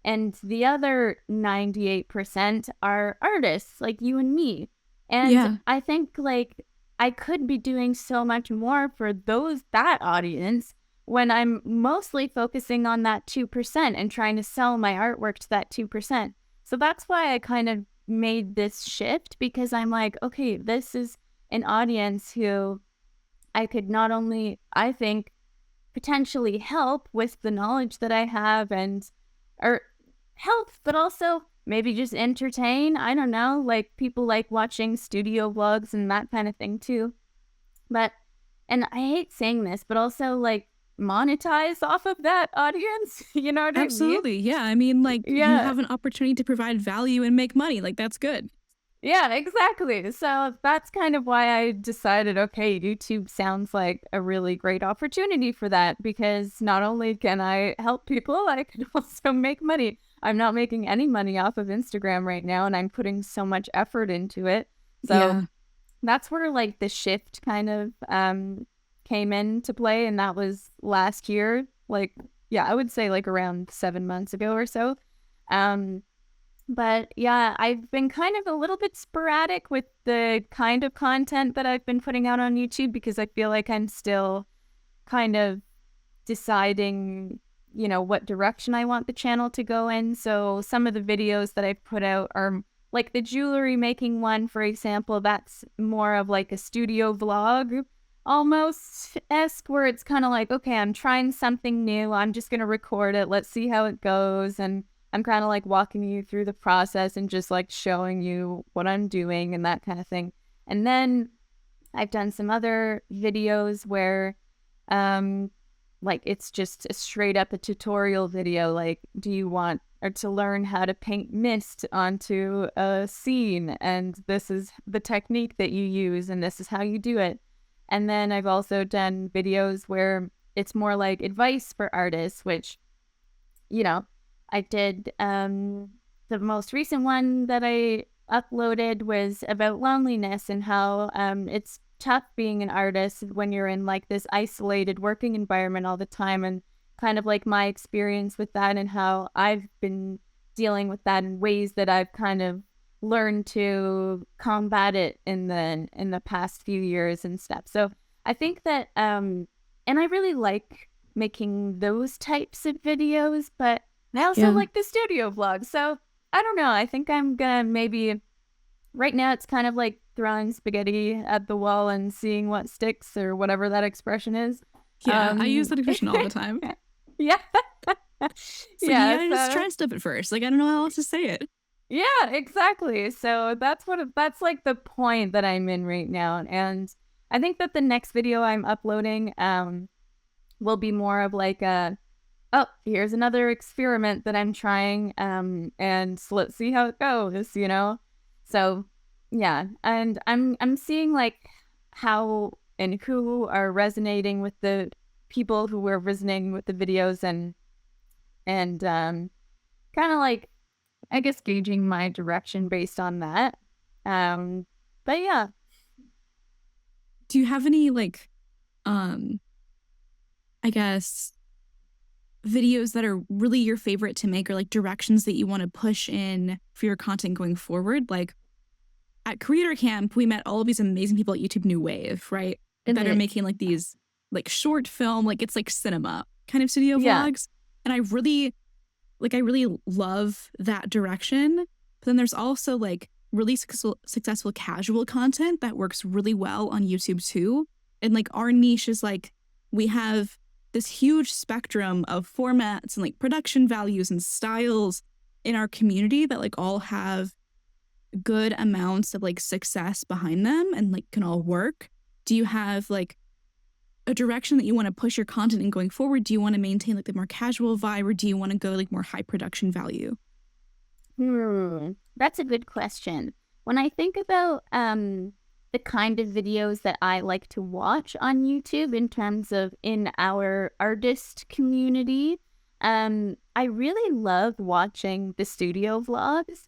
And the other 98% are artists like you and me. And Yeah. I think like I could be doing so much more for that audience when I'm mostly focusing on that 2% and trying to sell my artwork to that 2%. So that's why I kind of made this shift, because I'm like, okay, this is an audience who I could not only, I think, potentially help with the knowledge that I have or help, but also maybe just entertain. I don't know, like people like watching studio vlogs and that kind of thing too. But, and I hate saying this, but also like monetize off of that audience. You know what I mean? Absolutely. Yeah. I mean, like you Yeah. have an opportunity to provide value and make money. Like that's good. Yeah, exactly. So that's kind of why I decided, okay, YouTube sounds like a really great opportunity for that, because not only can I help people, I can also make money. I'm not making any money off of Instagram right now, and I'm putting so much effort into it. So Yeah. that's where like the shift kind of came into play, and that was last year. Like, yeah, I would say like around 7 months ago or so. Um, but yeah, I've been kind of a little bit sporadic with the kind of content that I've been putting out on YouTube, because I feel like I'm still kind of deciding, what direction I want the channel to go in. So some of the videos that I've put out are like the jewelry making one, for example. That's more of like a studio vlog almost esque, where it's kind of like, okay, I'm trying something new. I'm just going to record it. Let's see how it goes. And I'm kind of like walking you through the process and just like showing you what I'm doing and that kind of thing. And then I've done some other videos where like it's just a straight up a tutorial video. Like, do you want or to learn how to paint mist onto a scene, and this is the technique that you use and this is how you do it. And then I've also done videos where it's more like advice for artists, which, I did. The most recent one that I uploaded was about loneliness and how it's tough being an artist when you're in like this isolated working environment all the time, and kind of like my experience with that and how I've been dealing with that in ways that I've kind of learned to combat it in the past few years and stuff. So I think that and I really like making those types of videos, but I also Yeah. like the studio vlog. So I don't know. I think I'm gonna maybe right now it's kind of like throwing spaghetti at the wall and seeing what sticks, or whatever that expression is. Yeah. I use that expression all the time. Yeah. It's like you Yeah. gotta just So try stuff at first. Like I don't know how else to say it. yeah, exactly. So that's like the point that I'm in right now. And I think that the next video I'm uploading will be more of like a, oh, here's another experiment that I'm trying, and so let's see how it goes. So yeah, and I'm seeing like how and who are resonating with the people who were resonating with the videos, and kind of like, I guess, gauging my direction based on that. But yeah. Do you have any like um I guess videos that are really your favorite to make, or like directions that you want to push in for your content going forward? Like at Creator Camp, we met all of these amazing people at YouTube New Wave, right? That are making like these like short film, like it's like cinema kind of studio Yeah. vlogs. And I really love that direction. But then there's also like really successful casual content that works really well on YouTube too. And like our niche is like, we have this huge spectrum of formats and like production values and styles in our community that like all have good amounts of like success behind them and like can all work. Do you have like a direction that you want to push your content in going forward? Do you want to maintain like the more casual vibe, or do you want to go like more high production value? That's a good question. When I think about the kind of videos that I like to watch on YouTube in terms of in our artist community, I really love watching the studio vlogs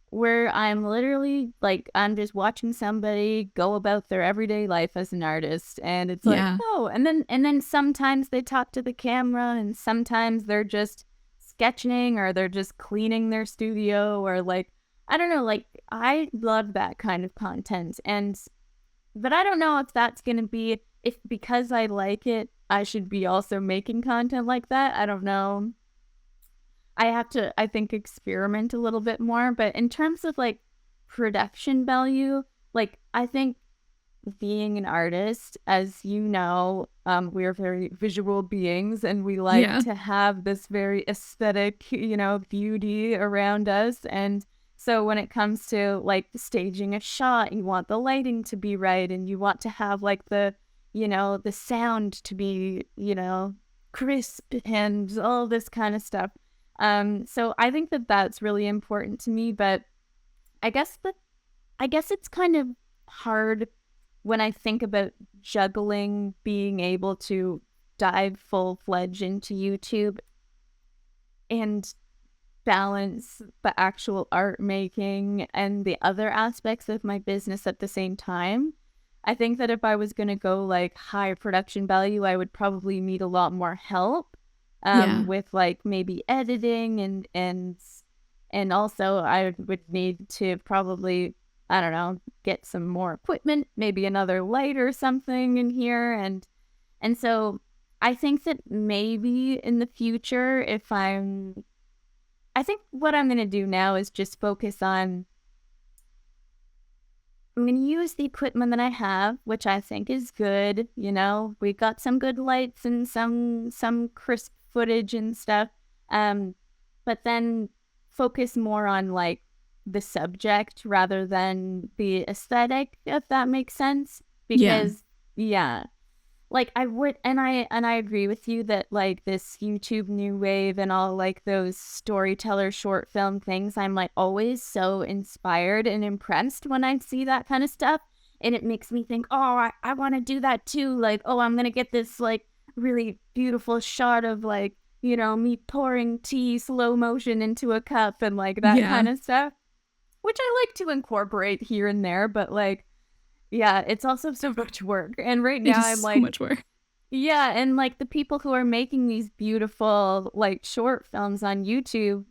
where I'm literally like, I'm just watching somebody go about their everyday life as an artist. And it's like, Yeah. oh, and then sometimes they talk to the camera, and sometimes they're just sketching, or they're just cleaning their studio, or like, I don't know, like I love that kind of content. But I don't know if that's going to be, if because I like it, I should be also making content like that. I don't know. I have to, I think, experiment a little bit more. But in terms of like production value, like I think being an artist, as you know, we are very visual beings, and we like to have this very aesthetic, beauty around us. And so when it comes to like staging a shot, you want the lighting to be right, and you want to have like the sound to be, crisp, and all this kind of stuff. So I think that that's really important to me. But I guess it's kind of hard when I think about juggling being able to dive full-fledged into YouTube and balance the actual art making and the other aspects of my business at the same time. I think that if I was going to go like high production value, I would probably need a lot more help with like maybe editing, and also I would need to probably, I don't know, get some more equipment, maybe another light or something in here. And so I think that maybe in the future, I think what I'm going to do now is just focus on, I'm going to use the equipment that I have, which I think is good. We got some good lights and some crisp footage and stuff. But then focus more on like the subject rather than the aesthetic, if that makes sense. Because like I would, and I agree with you that like this YouTube new wave and all like those storyteller short film things, I'm like always so inspired and impressed when I see that kind of stuff. And it makes me think, oh, I want to do that too. Like, oh, I'm going to get this like really beautiful shot of like, me pouring tea slow motion into a cup and like that kind of stuff, which I like to incorporate here and there. But like, yeah, it's also so much work. And right now I'm like, so much work. Yeah, and like the people who are making these beautiful like short films on YouTube,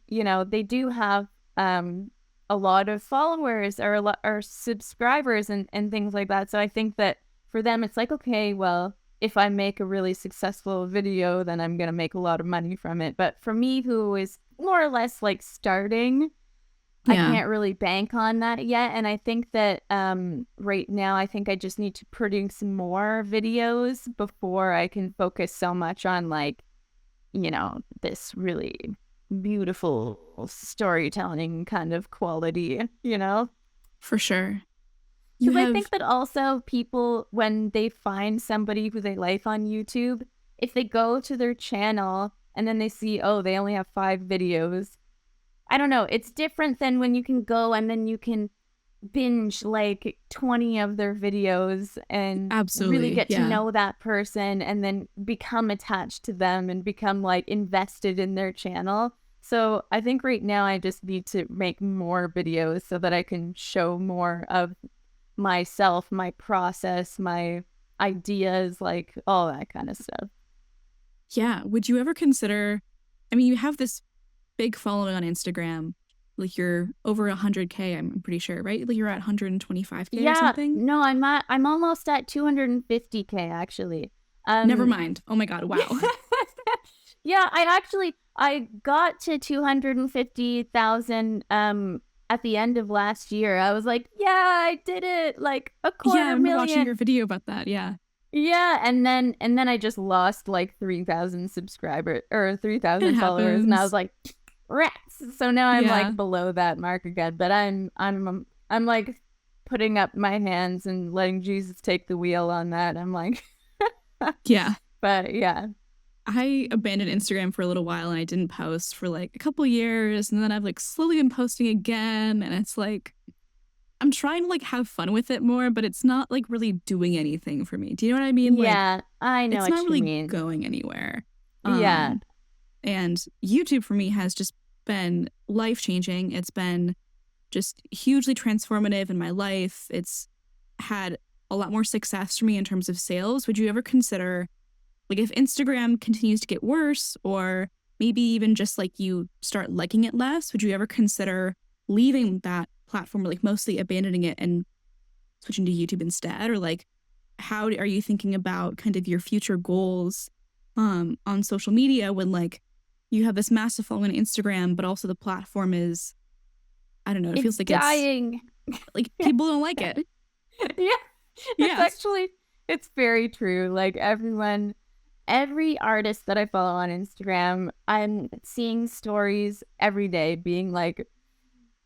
they do have a lot of followers or subscribers and things like that. So I think that for them it's like, okay, well, if I make a really successful video, then I'm going to make a lot of money from it. But for me, who is more or less like starting, I can't really bank on that yet. And I think that right now, I think I just need to produce more videos before I can focus so much on like, this really beautiful storytelling kind of quality, For sure. Because I think that also people, when they find somebody who they like on YouTube, if they go to their channel and then they see, oh, they only have 5 videos, I don't know. It's different than when you can go and then you can binge like 20 of their videos and really get to know that person and then become attached to them and become like invested in their channel. So I think right now I just need to make more videos so that I can show more of myself, my process, my ideas, like all that kind of stuff. Yeah. Would you ever consider, I mean, you have this big following on Instagram, like you're over 100K, I'm pretty sure, right? Like you're at 125K or something? No, I'm almost at 250K actually. Never mind. Oh my God. Wow. Yeah, I got to 250,000 at the end of last year. I was like, yeah, I did it. Like a Yeah, I quarter remember watching million. your video about that. Yeah. Yeah, and then I just lost like 3,000 subscribers or It 3,000 followers, and I was happens. like, rats. So now I'm Yeah. like below that mark again, but I'm like putting up my hands and letting Jesus take the wheel on that. I'm like, Yeah. but yeah. I abandoned Instagram for a little while and I didn't post for like a couple years. And then I've like slowly been posting again. And it's like, I'm trying to like have fun with it more, but it's not like really doing anything for me. Do you know what I mean? Like, Yeah, I know it's not what you really mean. going anywhere. Yeah. And YouTube for me has just been life changing. It's been just hugely transformative in my life. It's had a lot more success for me in terms of sales. Would you ever consider, like, if Instagram continues to get worse, or maybe even just like you start liking it less, would you ever consider leaving that platform, or like mostly abandoning it and switching to YouTube instead? Or like, how are you thinking about kind of your future goals on social media when like you have this massive following on Instagram, but also the platform is, I don't know, it It's feels like it's dying. like people don't like it. Yeah. It's Yeah. actually it's very true. Like every artist that I follow on Instagram, I'm seeing stories every day being like,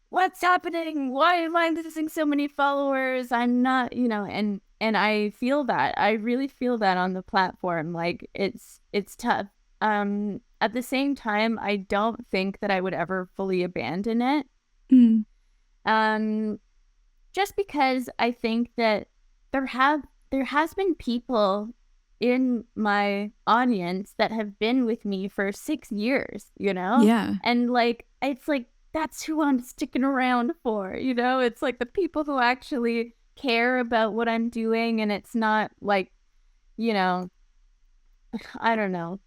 what's happening? Why am I losing so many followers? I'm not, and I feel that. I really feel that on the platform. Like it's tough. At the same time, I don't think that I would ever fully abandon it. Mm. Um just because I think that there has been people in my audience that have been with me for 6 years, Yeah. and like it's like that's who I'm sticking around for, it's like the people who actually care about what I'm doing, and it's not like, you know I don't know,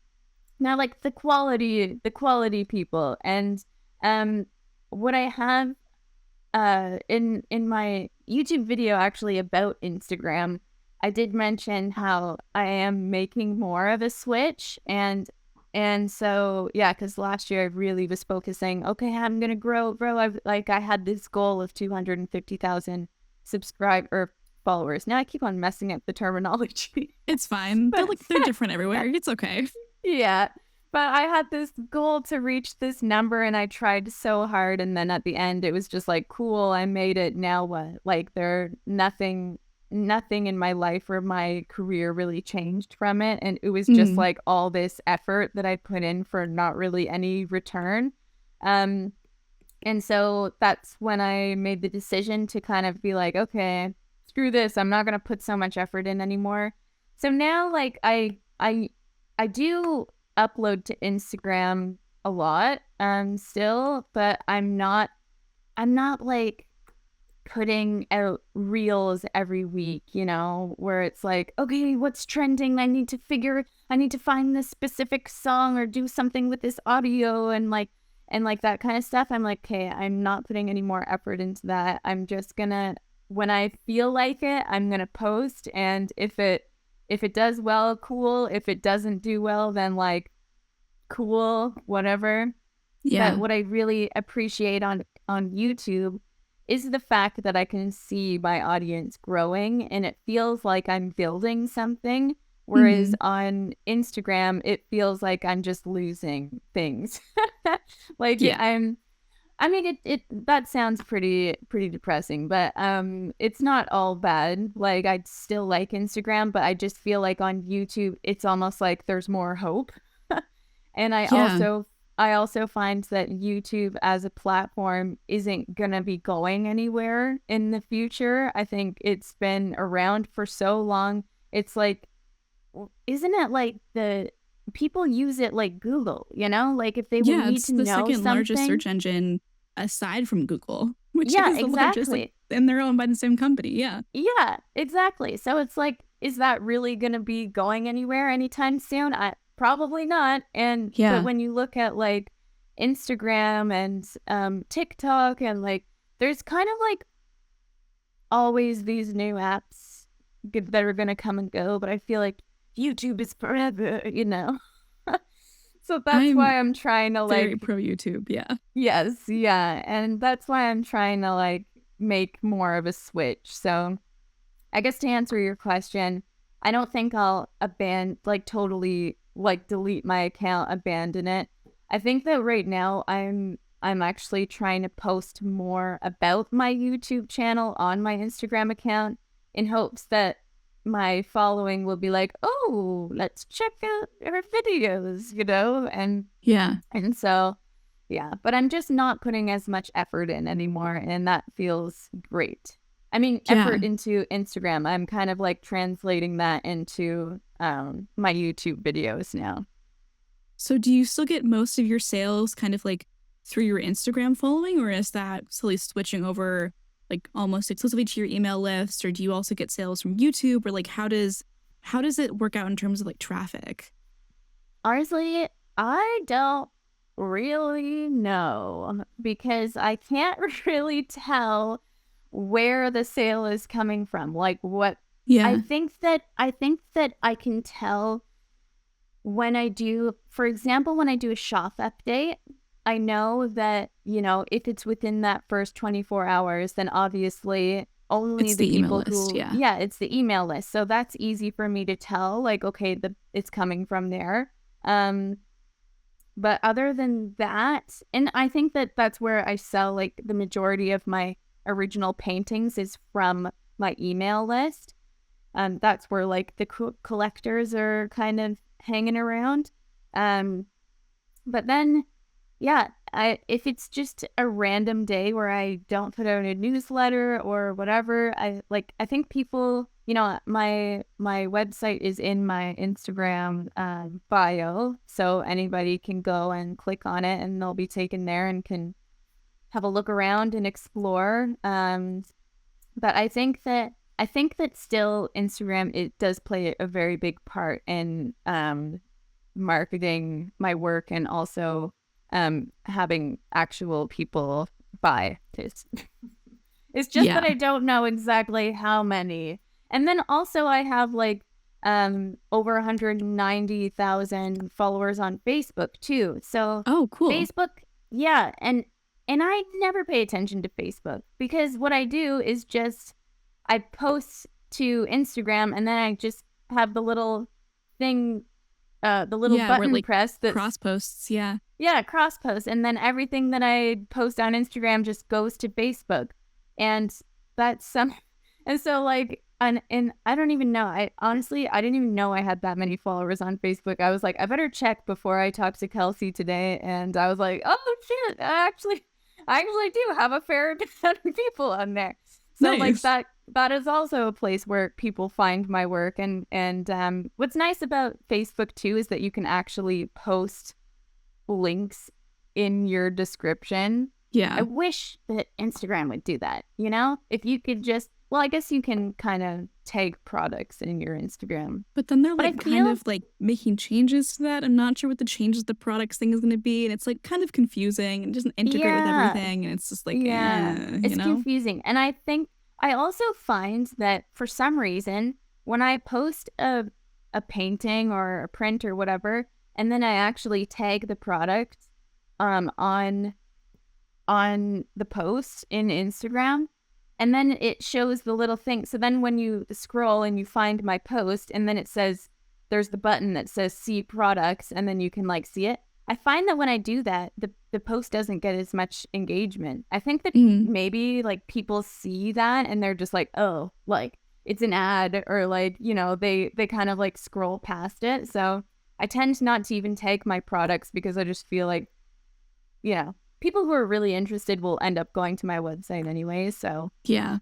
not like the quality people. And what I have in my YouTube video actually about Instagram, I did mention how I am making more of a switch, and so yeah, because last year I really was focusing, okay, I'm gonna grow. I had this goal of 250,000 subscriber followers. Now I keep on messing up the terminology. It's fine. But They're different everywhere. It's okay. yeah. But I had this goal to reach this number and I tried so hard, and then at the end it was just like, cool, I made it. Now what? Like nothing in my life or my career really changed from it, and it was just like all this effort that I put in for not really any return. And so that's when I made the decision to kind of be like, okay, screw this. I'm not going to put so much effort in anymore. So now like I do upload to Instagram a lot still, but I'm not like putting out reels every week, where it's like, okay, what's trending? I need to find this specific song or do something with this audio and like that kind of stuff. I'm like, okay, I'm not putting any more effort into that. I'm just gonna, when I feel like it, I'm gonna post, and if it does well, cool. If it doesn't do well, then like, cool, whatever. Yeah. But what I really appreciate on YouTube is the fact that I can see my audience growing, and it feels like I'm building something. Whereas on Instagram, it feels like I'm just losing things. Like Yeah. I mean, it that sounds pretty depressing, but it's not all bad. Like I still like Instagram, but I just feel like on YouTube, it's almost like there's more hope. And I also find that YouTube as a platform isn't going to be going anywhere in the future. I think it's been around for so long. It's like, isn't it like the people use it like Google, like if they will need It's to the know second largest something. search engine aside from Google, which Yeah, is the largest, like, exactly. and they're owned by the same company. Yeah. Yeah, exactly. So it's like, is that really going to be going anywhere anytime soon? Probably not. But Yeah. when you look at like Instagram and TikTok, and like there's kind of like always these new apps that are going to come and go, but I feel like YouTube is forever, you know. So that's I'm why I'm trying to very like, pro YouTube. Yeah. yes, yeah. And that's why I'm trying to like make more of a switch. So I guess to answer your question, I don't think I'll totally like delete my account, abandon it. I think that right now I'm actually trying to post more about my YouTube channel on my Instagram account in hopes that my following will be like, "Oh, let's check out her videos," you know? Yeah. And so yeah, but I'm just not putting as much effort in anymore, and that feels great. I mean, Yeah. effort into Instagram. I'm kind of like translating that into my YouTube videos now. So do you still get most of your sales kind of like through your Instagram following, or is that slowly switching over like almost exclusively to your email list, or do you also get sales from YouTube, or like how does it work out in terms of like traffic? Honestly, I don't really know because I can't really tell where the sale is coming from. Like what Yeah. I think that I can tell when I do, for example, when I do a shop update, I know that, you know, if it's within that first 24 hours, then obviously only It's the the email people list, who, yeah. yeah, it's the email list. So that's easy for me to tell, like, okay, it's coming from there. Um, but other than that, and I think that that's where I sell like the majority of my original paintings is from my email list. That's where like the collectors are kind of hanging around. Um, but then, yeah, if it's just a random day where I don't put out a newsletter or whatever, I think people, you know, my website is in my Instagram bio, so anybody can go and click on it, and they'll be taken there and can have a look around and explore. But I think that still Instagram, it does play a very big part in marketing my work and also having actual people buy. It's just that Yeah. I don't know exactly how many. And then also I have like over 190,000 followers on Facebook too. So Oh, cool. Facebook, yeah, and I never pay attention to Facebook because what I do is just I post to Instagram and then I just have the little thing, the little Yeah, where button like press that's, cross posts, yeah. yeah, cross post. And then everything that I post on Instagram just goes to Facebook. And that's some, and so like, and I don't even know. I honestly, I didn't even know I had that many followers on Facebook. I was like, I better check before I talk to Kelsey today. And I was like, oh shit, I actually do have a fair amount of people on there. So like Nice. that is also a place where people find my work. And what's nice about Facebook too is that you can actually post links in your description. I Yeah. wish that Instagram would do that, you know? If you could just, well, I guess you can kind of tag products in your Instagram. But then they're But I like kind feel, of like making changes to that. I'm not sure what the changes to the products thing is going to be. And it's like kind of confusing and doesn't integrate with yeah, everything. And it's just like, yeah, you it's know? confusing. And I think I also find that for some reason, when I post a painting or a print or whatever, and then I actually tag the product on the post in Instagram, and then it shows the little thing. So then when you scroll and you find my post, and then it says there's the button that says see products, and then you can like see it. I find that when I do that, the post doesn't get as much engagement. I think that Mm. maybe like people see that and they're just like, oh, like it's an ad, or like, you know, they kind of like scroll past it. So I tend not to even tag my products because I just feel like, you know, people who are really interested will end up going to my website anyway. So Yeah.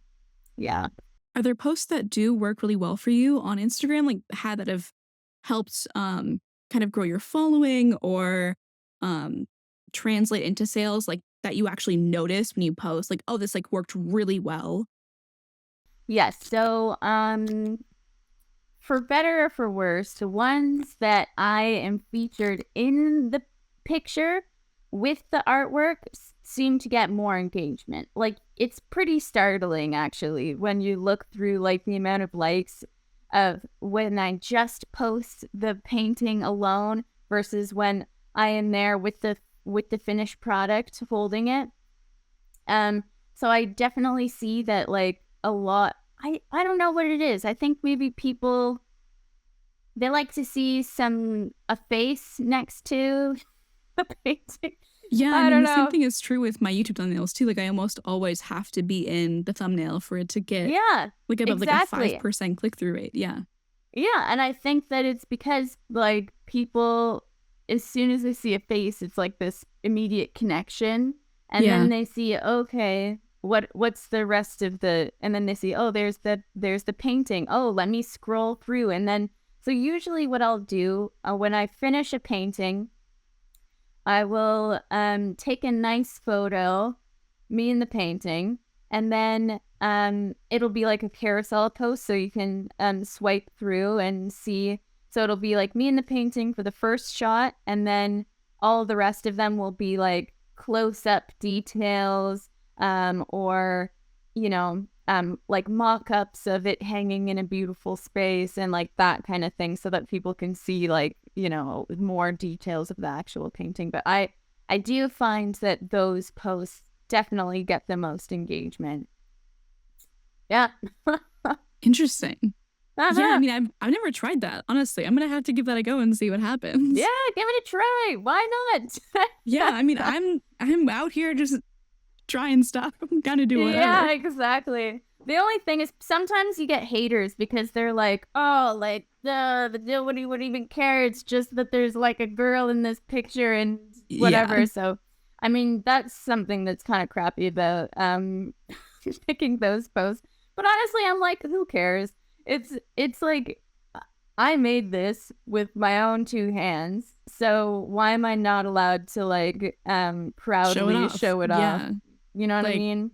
yeah. Are there posts that do work really well for you on Instagram, like had that have helped kind of grow your following or um translate into sales, like that you actually notice when you post, like, oh, this like worked really well? Yes. So for better or for worse, the ones that I am featured in the picture with the artwork seem to get more engagement. Like it's pretty startling actually when you look through like the amount of likes. of when I just post the painting alone versus when I am there with the finished product holding it. So I definitely see that like a lot. I don't know what it is. I think maybe people, they like to see a face next to the painting. Yeah, I I mean, don't the same know. thing is true with my YouTube thumbnails too. Like, I almost always have to be in the thumbnail for it to get Yeah, like above like a exactly. 5% click-through rate. Yeah. Yeah, and I think that it's because like people, as soon as they see a face, it's like this immediate connection, and Yeah. then they see, okay, what's the rest of the, and then they see, oh, there's the painting. Oh, let me scroll through, and then so usually what I'll do when I finish a painting, I will take a nice photo, me in the painting, and then it'll be like a carousel post, so you can swipe through and see. So it'll be like me in the painting for the first shot, and then all the rest of them will be like close-up details, or like mock-ups of it hanging in a beautiful space and like that kind of thing, so that people can see like more details of the actual painting. But I do find that those posts definitely get the most engagement. Yeah. Interesting. Uh-huh. Yeah, I mean, I've never tried that. Honestly, I'm gonna have to give that a go and see what happens. Yeah, give it a try. Why not? Yeah, I mean, I'm out here just trying stuff. I'm gonna do whatever. Yeah, exactly. The only thing is sometimes you get haters because they're like, oh, like, nobody would even care. It's just that there's like a girl in this picture and whatever. Yeah. So, I mean, that's something that's kind of crappy about picking those posts. But honestly, I'm like, who cares? It's like I made this with my own two hands. So why am I not allowed to like proudly show it off? Yeah. You know what I Like, mean?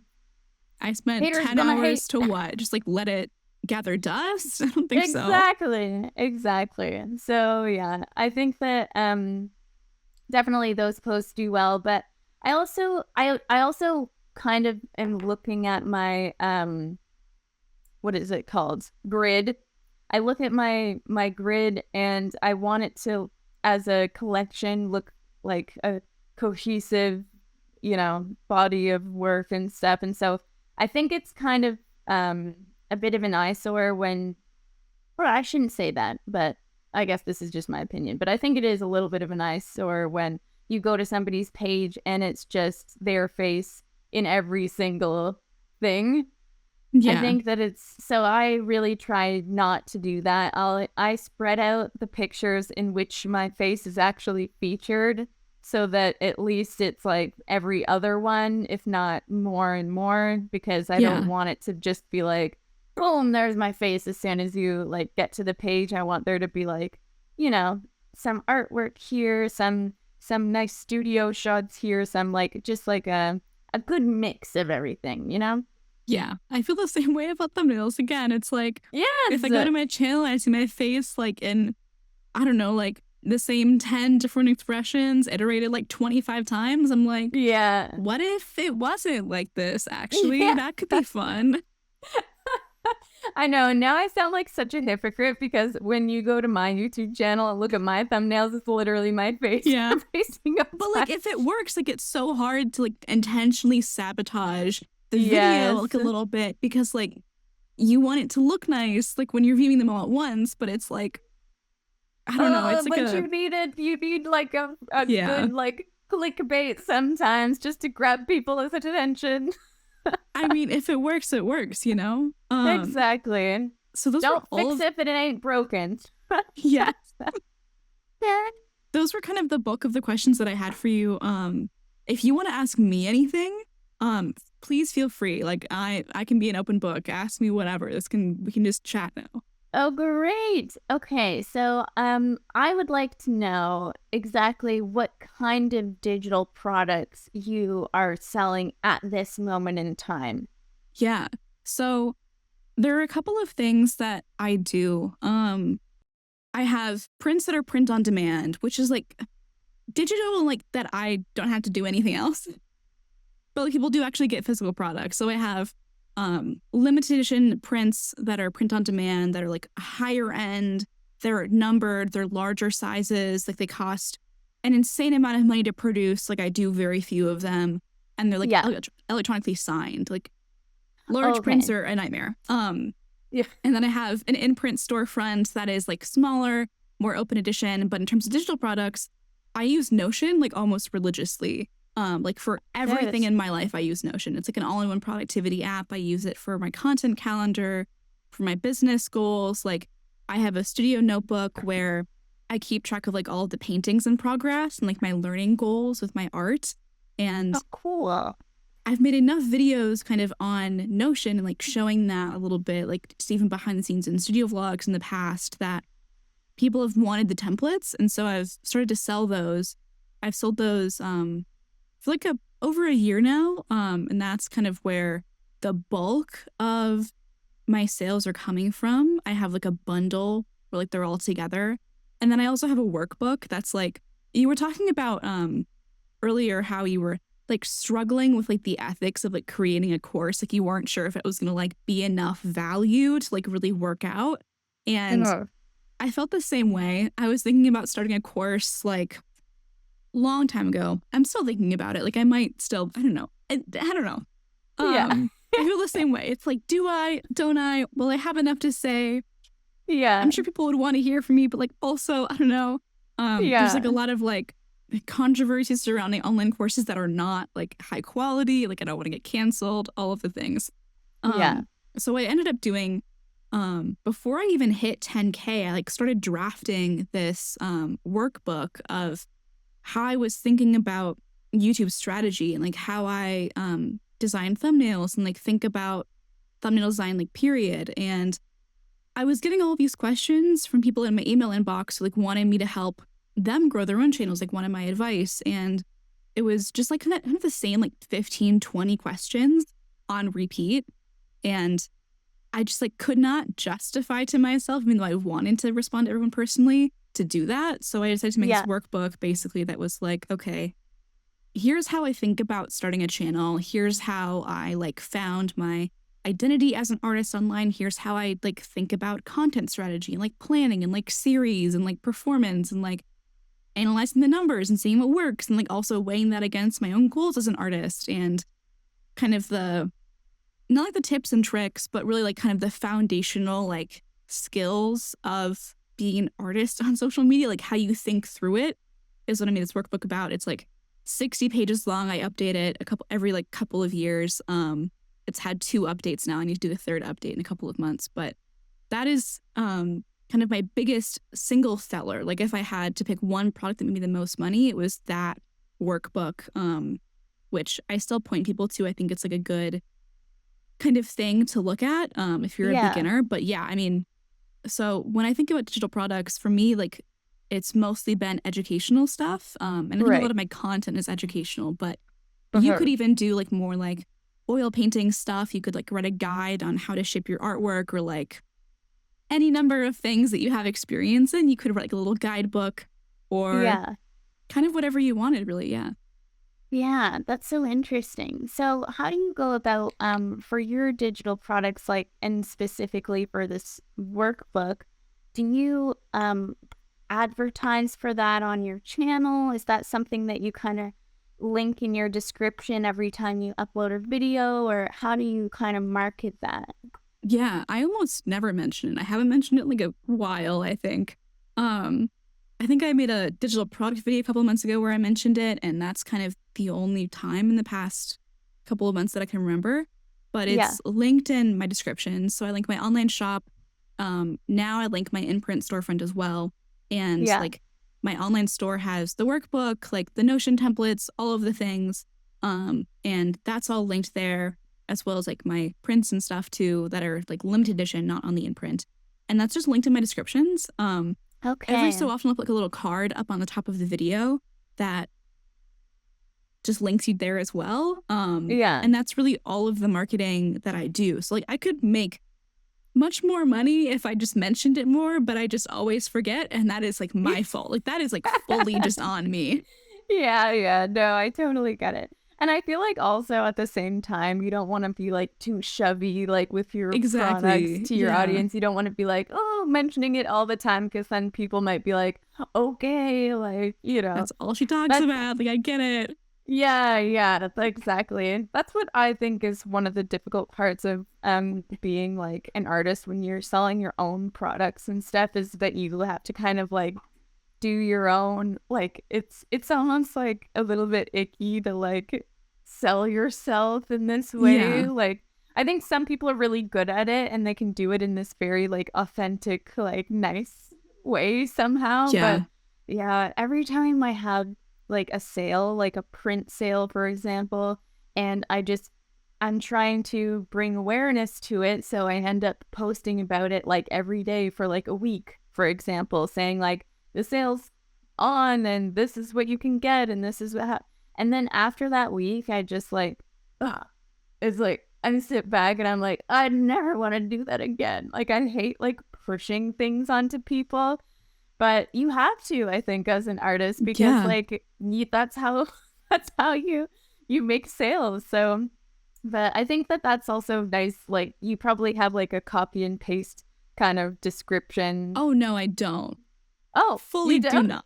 I spent Haters 10 gonna hours hate. to what? Just like let it gather dust? I don't think so. Exactly. So yeah, I think that definitely those posts do well, but I also kind of am looking at my what is it called? Grid. I look at my grid and I want it to, as a collection, look like a cohesive, body of work and stuff. And so I think it's kind of a bit of an eyesore when, or I shouldn't say that, but I guess this is just my opinion, but I think it is a little bit of an eyesore when you go to somebody's page and it's just their face in every single thing. Yeah. I think that so I really try not to do that. I spread out the pictures in which my face is actually featured, so that at least it's like every other one, if not more and more, because I don't want it to just be like, boom, there's my face as soon as you like get to the page. I want there to be like, some artwork here, some nice studio shots here, some like just like a good mix of everything, Yeah, I feel the same way about thumbnails. Again, it's like, yes, if I go to my channel and I see my face like in, I don't know, like the same 10 different expressions iterated like 25 times, I'm like, yeah, what if it wasn't like this? Actually, that could be fun. I know. Now I sound like such a hypocrite because when you go to my YouTube channel and look at my thumbnails, it's literally my face. Yeah. Facing up. But like, if it works, like it's so hard to like intentionally sabotage the video like a little bit, because like you want it to look nice like when you're viewing them all at once, but it's like, I don't know, it's like you need like a good like clickbait sometimes just to grab people's attention. I mean, if it works, it works, Exactly. So those don't fix it if it ain't broken. Yeah. Those were kind of the bulk of the questions that I had for you. If you want to ask me anything, please feel free. Like I can be an open book. Ask me whatever. We can just chat now. Oh, great. Okay, so I would like to know exactly what kind of digital products you are selling at this moment in time. Yeah. So there are a couple of things that I do. I have prints that are print on demand, which is like digital, like that I don't have to do anything else. But like, people do actually get physical products. So I have limited edition prints that are print on demand, that are like higher end. They're numbered, they're larger sizes, like they cost an insane amount of money to produce. Like I do very few of them, and they're like Yeah. electronically signed. Like large Okay. prints are a nightmare. Yeah. And then I have an in-print storefront that is like smaller, more open edition. But in terms of digital products, I use Notion like almost religiously. Like for everything in my life, I use Notion. It's like an all-in-one productivity app. I use it for my content calendar, for my business goals. Like I have a studio notebook where I keep track of like all of the paintings in progress and like my learning goals with my art. And Oh, cool. I've made enough videos kind of on Notion and like showing that a little bit, like just even behind the scenes in studio vlogs in the past, that people have wanted the templates. And so I've started to sell those. I've sold those for like over a year now. And that's kind of where the bulk of my sales are coming from. I have like a bundle where like they're all together. And then I also have a workbook that's like, you were talking about earlier how you were like struggling with like the ethics of like creating a course. Like you weren't sure if it was going to like be enough value to like really work out. And I felt the same way. I was thinking about starting a course like long time ago. I'm still thinking about it. Like I might still, I don't know. I don't know. Yeah. I feel the same way. It's like, do I, don't I? Will I have enough to say? Yeah. I'm sure people would want to hear from me, but like also, I don't know. There's like a lot of like controversies surrounding online courses that are not like high quality. Like I don't want to get canceled, all of the things. Yeah. So what I ended up doing, before I even hit 10K, I like started drafting this workbook of how I was thinking about YouTube strategy and like how I design thumbnails and like think about thumbnail design like period. And I was getting all of these questions from people in my email inbox who like wanted me to help them grow their own channels, like wanted my advice. And it was just like kind of the same like 15, 20 questions on repeat. And I just like could not justify to myself, even though I wanted to respond to everyone personally, to do that. So I decided to make this workbook basically that was like, okay, here's how I think about starting a channel. Here's how I like found my identity as an artist online. Here's how I like think about content strategy and like planning and like series and like performance and like analyzing the numbers and seeing what works and like also weighing that against my own goals as an artist and kind of the, not like the tips and tricks, but really like kind of the foundational like skills of being an artist on social media, like how you think through it is what I made this workbook about. It's like 60 pages long. I update it every like couple of years. It's had 2 updates now. I need to do a 3rd update in a couple of months, but that is kind of my biggest single seller. Like if I had to pick one product that made me the most money, it was that workbook, which I still point people to. I think it's like a good kind of thing to look at if you're a beginner. But yeah, I mean, so when I think about digital products, for me, like it's mostly been educational stuff. And I think a lot of my content is educational, but you could even do like more like oil painting stuff. You could like write a guide on how to shape your artwork or like any number of things that you have experience in. You could write like a little guidebook or kind of whatever you wanted, really. Yeah. Yeah, that's so interesting. So how do you go about for your digital products, like, and specifically for this workbook, do you advertise for that on your channel? Is that something that you kind of link in your description every time you upload a video, or how do you kind of market that? Yeah, I almost never mention it. I haven't mentioned it in like a while, I think. I think I made a digital product video a couple of months ago where I mentioned it, and that's kind of the only time in the past couple of months that I can remember. But it's linked in my description. So I link my online shop. Now I link my in-print storefront as well. And like my online store has the workbook, like the Notion templates, all of the things. And that's all linked there, as well as like my prints and stuff too that are like limited edition, not on the in-print. And that's just linked in my descriptions. Every so often I'll put like a little card up on the top of the video that just links you there as well. And that's really all of the marketing that I do. So like I could make much more money if I just mentioned it more, but I just always forget. And that is like my fault. Like that is like fully just on me. Yeah. No, I totally get it. And I feel like also at the same time, you don't want to be like too shovey, like with your Exactly. products to your Yeah. audience. You don't want to be like, oh, mentioning it all the time, because then people might be like, okay, like, That's all she talks that's, about. Like, I get it. yeah, that's exactly. That's what I think is one of the difficult parts of being like an artist when you're selling your own products and stuff, is that you have to kind of like do your own, like it's almost like a little bit icky to like sell yourself in this way. Yeah. Like I think some people are really good at it and they can do it in this very like authentic, like nice way somehow. But Yeah. yeah, every time I have like a sale, like a print sale, for example, and I'm trying to bring awareness to it, so I end up posting about it like every day for like a week, for example, saying like the sale's on and this is what you can get and this is what and then after that week I just like it's like I sit back and I'm like, I never want to do that again. Like I hate like pushing things onto people, but you have to, I think, as an artist, because Yeah. like that's how that's how you make sales. So but I think that that's also nice, like you probably have like a copy and paste kind of description. Oh, no, I don't. Oh, Fully you do don't? not.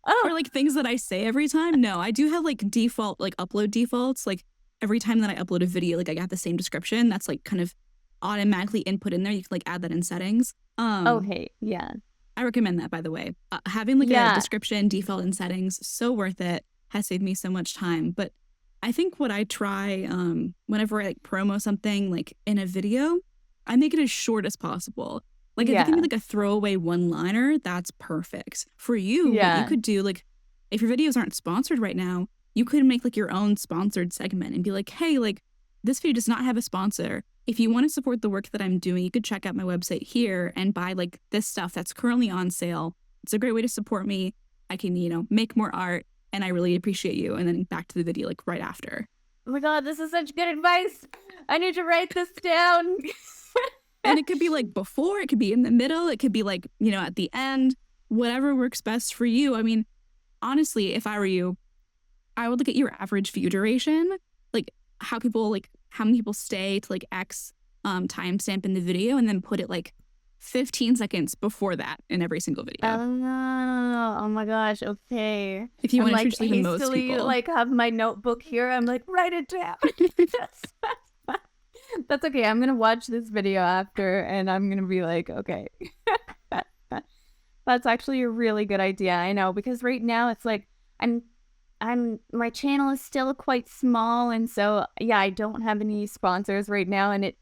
Oh, For like things that I say every time, no, I do have like default, like upload defaults. Like every time that I upload a video, like I got the same description. That's like kind of automatically input in there. You can like add that in settings. okay, yeah. I recommend that, by the way. Having like a Yeah, description default in settings, so worth it. Has saved me so much time. But I think what I try whenever I like promo something like in a video, I make it as short as possible. Like if it can be yeah, like a throwaway one liner, that's perfect. For you, what you yeah. could do, like if your videos aren't sponsored right now, you could make like your own sponsored segment and be like, hey, like this video does not have a sponsor. If you want to support the work that I'm doing, you could check out my website here and buy like this stuff that's currently on sale. It's a great way to support me. I can, make more art and I really appreciate you. And then back to the video like right after. Oh my God, this is such good advice. I need to write this down. And it could be like before, it could be in the middle, it could be like, at the end, whatever works best for you. I mean, honestly, if I were you, I would look at your average view duration, like how many people stay to like X timestamp in the video, and then put it like 15 seconds before that in every single video. Oh my gosh, okay. If you I'm want to like reach the most hastily people. like have my notebook here. I'm like, write it down. That's okay. I'm gonna watch this video after and I'm gonna be like, okay. That's actually a really good idea. I know, because right now it's like my channel is still quite small, and so yeah, I don't have any sponsors right now, and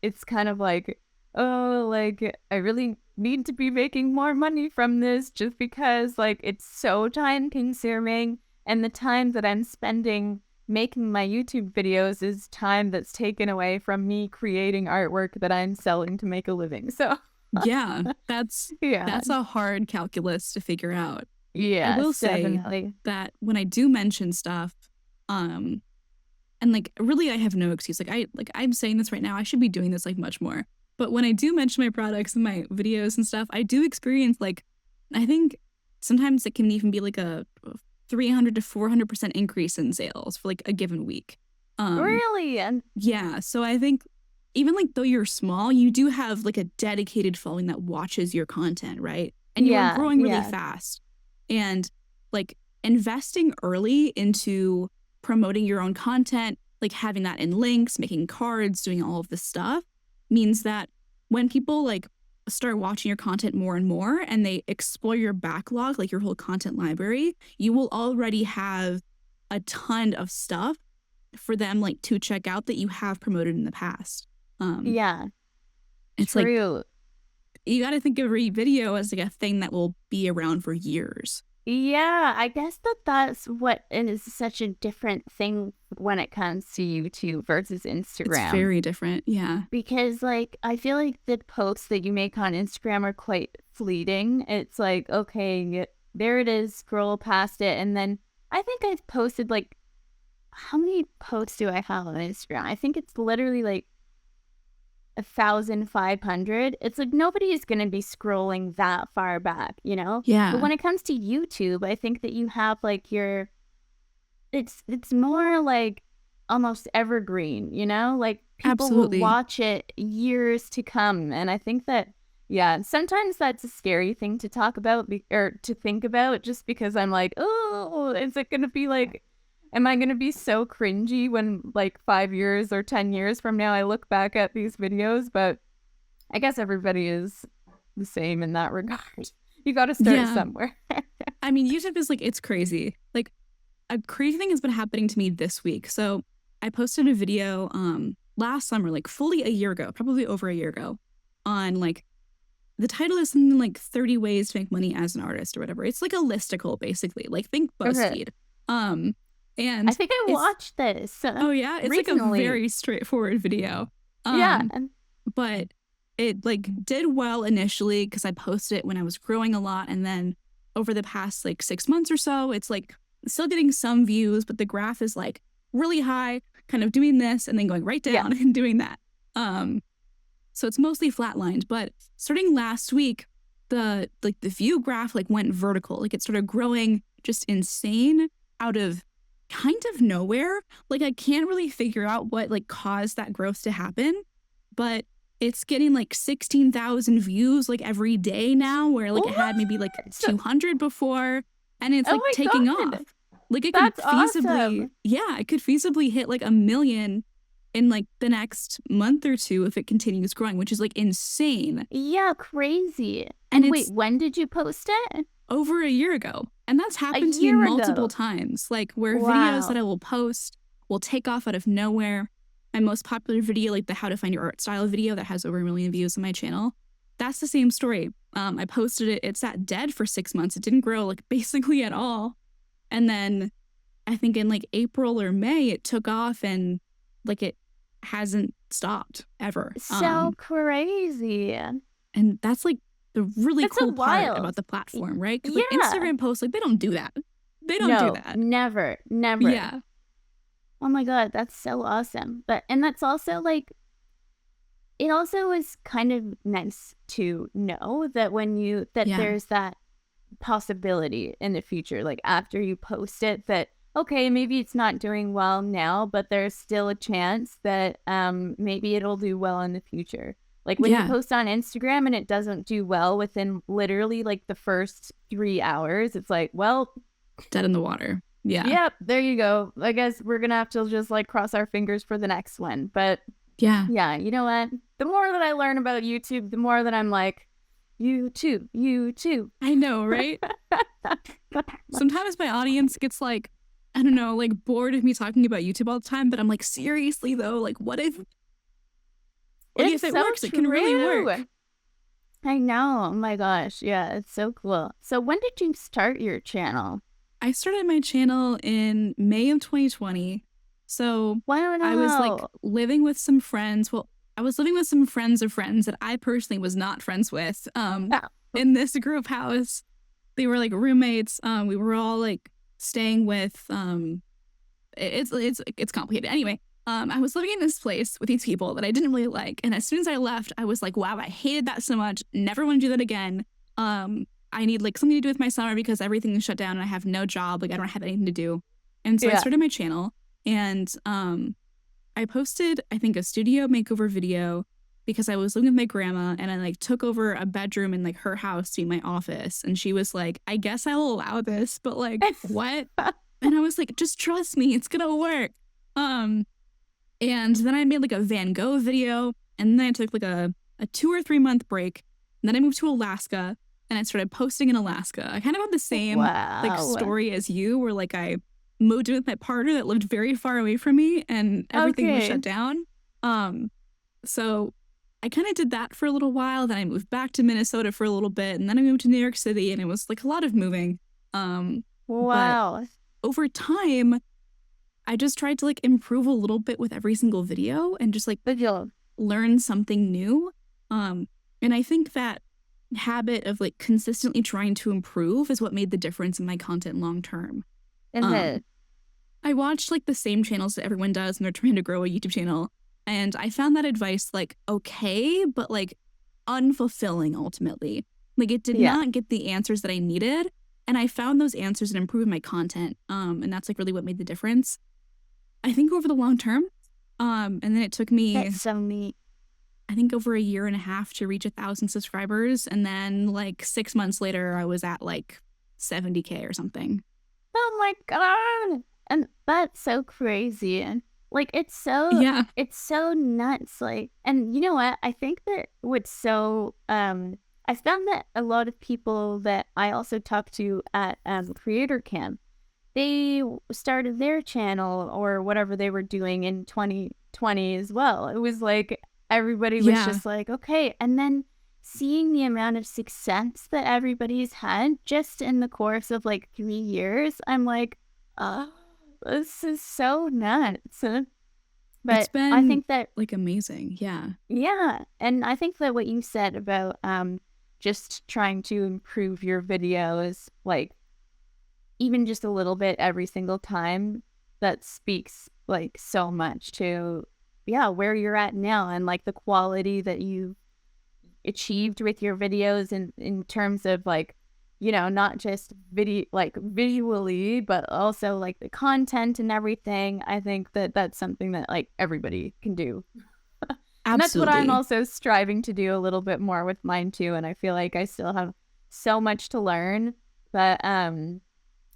it's kind of like, oh, like I really need to be making more money from this, just because like it's so time consuming, and the time that I'm spending making my YouTube videos is time that's taken away from me creating artwork that I'm selling to make a living. So Yeah, that's yeah. a hard calculus to figure out. I Yes, will say definitely. that when I do mention stuff, and like really I have no excuse. I'm saying this right now, I should be doing this like much more. But when I do mention my products and my videos and stuff, I do experience like, I think sometimes it can even be like a 300 to 400% increase in sales for like a given week. Really? And Yeah, so I think even like though you're small, you do have like a dedicated following that watches your content, right? And you are yeah, growing really yeah. fast. And like investing early into promoting your own content, like having that in links, making cards, doing all of this stuff means that when people like start watching your content more and more and they explore your backlog, like your whole content library, you will already have a ton of stuff for them like to check out that you have promoted in the past. Yeah, It's like true. you got to think of every video as like a thing that will be around for years. Yeah, I guess that's what is such a different thing when it comes to YouTube versus Instagram. It's very different. Yeah. Because like I feel like the posts that you make on Instagram are quite fleeting. It's like, okay, there it is, scroll past it, and then I think I've posted like, how many posts do I have on Instagram? I think it's literally like 1,500. It's like nobody is going to be scrolling that far back, you know? Yeah. But when it comes to YouTube, I think that you have like it's more like almost evergreen, you know? Like people will Absolutely. watch it years to come. And I think that, yeah, sometimes that's a scary thing to talk about or to think about, just because I'm like, oh, is it going to be like, am I going to be so cringy when like 5 years or 10 years from now I look back at these videos? But I guess everybody is the same in that regard. You got to start Yeah. somewhere. I mean, YouTube is like, it's crazy. Like, a crazy thing has been happening to me this week. So I posted a video last summer, like fully a year ago, probably over a year ago, on like the title is something like 30 ways to make money as an artist or whatever. It's like a listicle, basically. Like think Okay. BuzzFeed. Um I and think I it's watched this oh yeah, it's like a recently. very straightforward video. Yeah. Um but it like did well initially because I posted it when I was growing a lot, and then over the past like 6 months or so, it's like still getting some views, but the graph is like really high, kind of doing this and then going right Yeah. down and doing that. So it's mostly flatlined, but starting last week, the view graph like went vertical. Like it started growing just insane out of kind of nowhere. Like I can't really figure out what like caused that growth to happen, but it's getting like 16,000 views like every day now, where like it had maybe like What? 200 before, and it's Oh like my taking God. off. Like it could That's feasibly, awesome. yeah, it could feasibly hit like 1 million in like the next month or two if it continues growing, which is like insane. Yeah, crazy. And And wait, it's when did you post it? over a year ago. And that's A happened to me year multiple ago. times, like where videos that Wow. I will post will take off out of nowhere. My most popular video, like the how to find your art style video that has over 1 million views on my channel, that's the same story. I posted it, it sat dead for 6 months. It didn't grow like basically at all. And then I think in like April or May, it took off and like it hasn't stopped ever. So crazy. And that's like the really That's so cool part about wild. the platform, right? Because like Yeah. Instagram posts, like they don't do that. They don't do No, that. never, never. Yeah. Oh my God, that's so awesome. But, and that's also like, it also is kind of nice to know that that Yeah. there's that possibility in the future, like after you post it, that okay, maybe it's not doing well now, but there's still a chance that maybe it'll do well in the future. Like when you Yeah. post on Instagram and it doesn't do well within literally like the first 3 hours, it's like, well, Dead in the water. Yeah. yep, there you go. I guess we're gonna have to just like cross our fingers for the next one. But Yeah. yeah, you know what? The more that I learn about YouTube, the more that I'm like, YouTube, YouTube. I know, right? Sometimes my audience gets like, I don't know, like bored of me talking about YouTube all the time, but I'm like, seriously though, like what if It's it so works? It can really work. true. I know. Oh my gosh. Yeah, it's so cool. So when did you start your channel? I started my channel in May of 2020. So Wow, I was like no. living with some friends. Well, I was living with some friends of friends that I personally was not friends with in this group house. They were like roommates. We were all like staying with it's complicated. Anyway, I was living in this place with these people that I didn't really like. And as soon as I left, I was like, wow, I hated that so much. Never want to do that again. I need like something to do with my summer because everything is shut down and I have no job. Like I don't have anything to do. And so I Yeah. started my channel, and I posted, I think, a studio makeover video because I was living with my grandma and I like took over a bedroom in like her house to be my office. And she was like, I guess I'll allow this, but like, what? And I was like, just trust me, it's gonna work. And then I made like a Van Gogh video, and then I took like a 2 or 3 month break. And then I moved to Alaska and I started posting in Alaska. I kind of had the same like Wow. story as you, where like I moved in with my partner that lived very far away from me and everything was Okay. shut down. So I kind of did that for a little while. Then I moved back to Minnesota for a little bit, and then I moved to New York City, and it was like a lot of moving. But Wow. over time, I just tried to like improve a little bit with every single video and just like Good job. learn something new. And I think that habit of like consistently trying to improve is what made the difference in my content long term. And I watched like the same channels that everyone does when they're trying to grow a YouTube channel, and I found that advice like okay, but like unfulfilling ultimately. Like it did Yeah. not get the answers that I needed. And I found those answers and improved my content. And that's like really what made the difference, I think, over the long term. And then it took me, That's so neat. I think, over a year and a half to reach 1,000 subscribers. And then like 6 months later, I was at like 70K or something. Oh my God. And that's so crazy. And like, it's so nuts. Like, and you know what? I think that what's so, I found that a lot of people that I also talked to at Creator Camp, they started their channel or whatever they were doing in 2020 as well. It was like, everybody was just like, okay. And then seeing the amount of success that everybody's had just in the course of like 3 years, I'm like, oh, this is so nuts. But It's been, I think that like, amazing. Yeah. yeah, and I think that what you said about just trying to improve your videos, like even just a little bit every single time, that speaks like so much to where you're at now and like the quality that you achieved with your videos in terms of like, you know, not just visually, but also like the content and everything. I think that that's something that like everybody can do. And that's what I'm also striving to do a little bit more with mine too. And I feel like I still have so much to learn, but I'm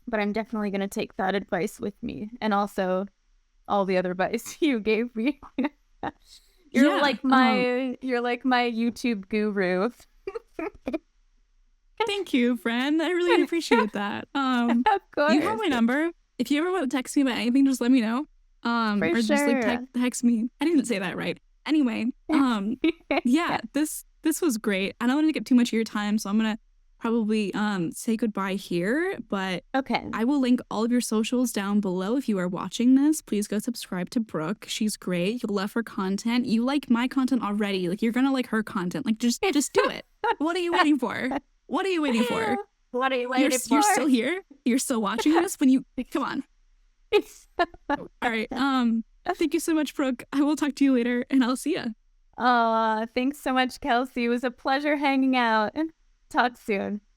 definitely going to take that advice with me, and also all the other advice you gave me. You're like my YouTube guru. Thank you, friend. I really appreciate that. Of course. You have my number. If you ever want to text me about anything, just let me know. For or just like text me. I didn't say that right. Anyway, this was great. I don't want to get too much of your time, so I'm gonna probably say goodbye here. But okay, I will link all of your socials down below. If you are watching this, please go subscribe to Brooke. She's great. You'll love her content. You like my content already. Like, you're gonna like her content. Like, just do it. What are you waiting for? What are you waiting for? What are you waiting for? You're still here? You're still watching this? Come on. All right. Thank you so much, Brooke. I will talk to you later, and I'll see you. Thanks so much, Kelsey. It was a pleasure hanging out. Talk soon.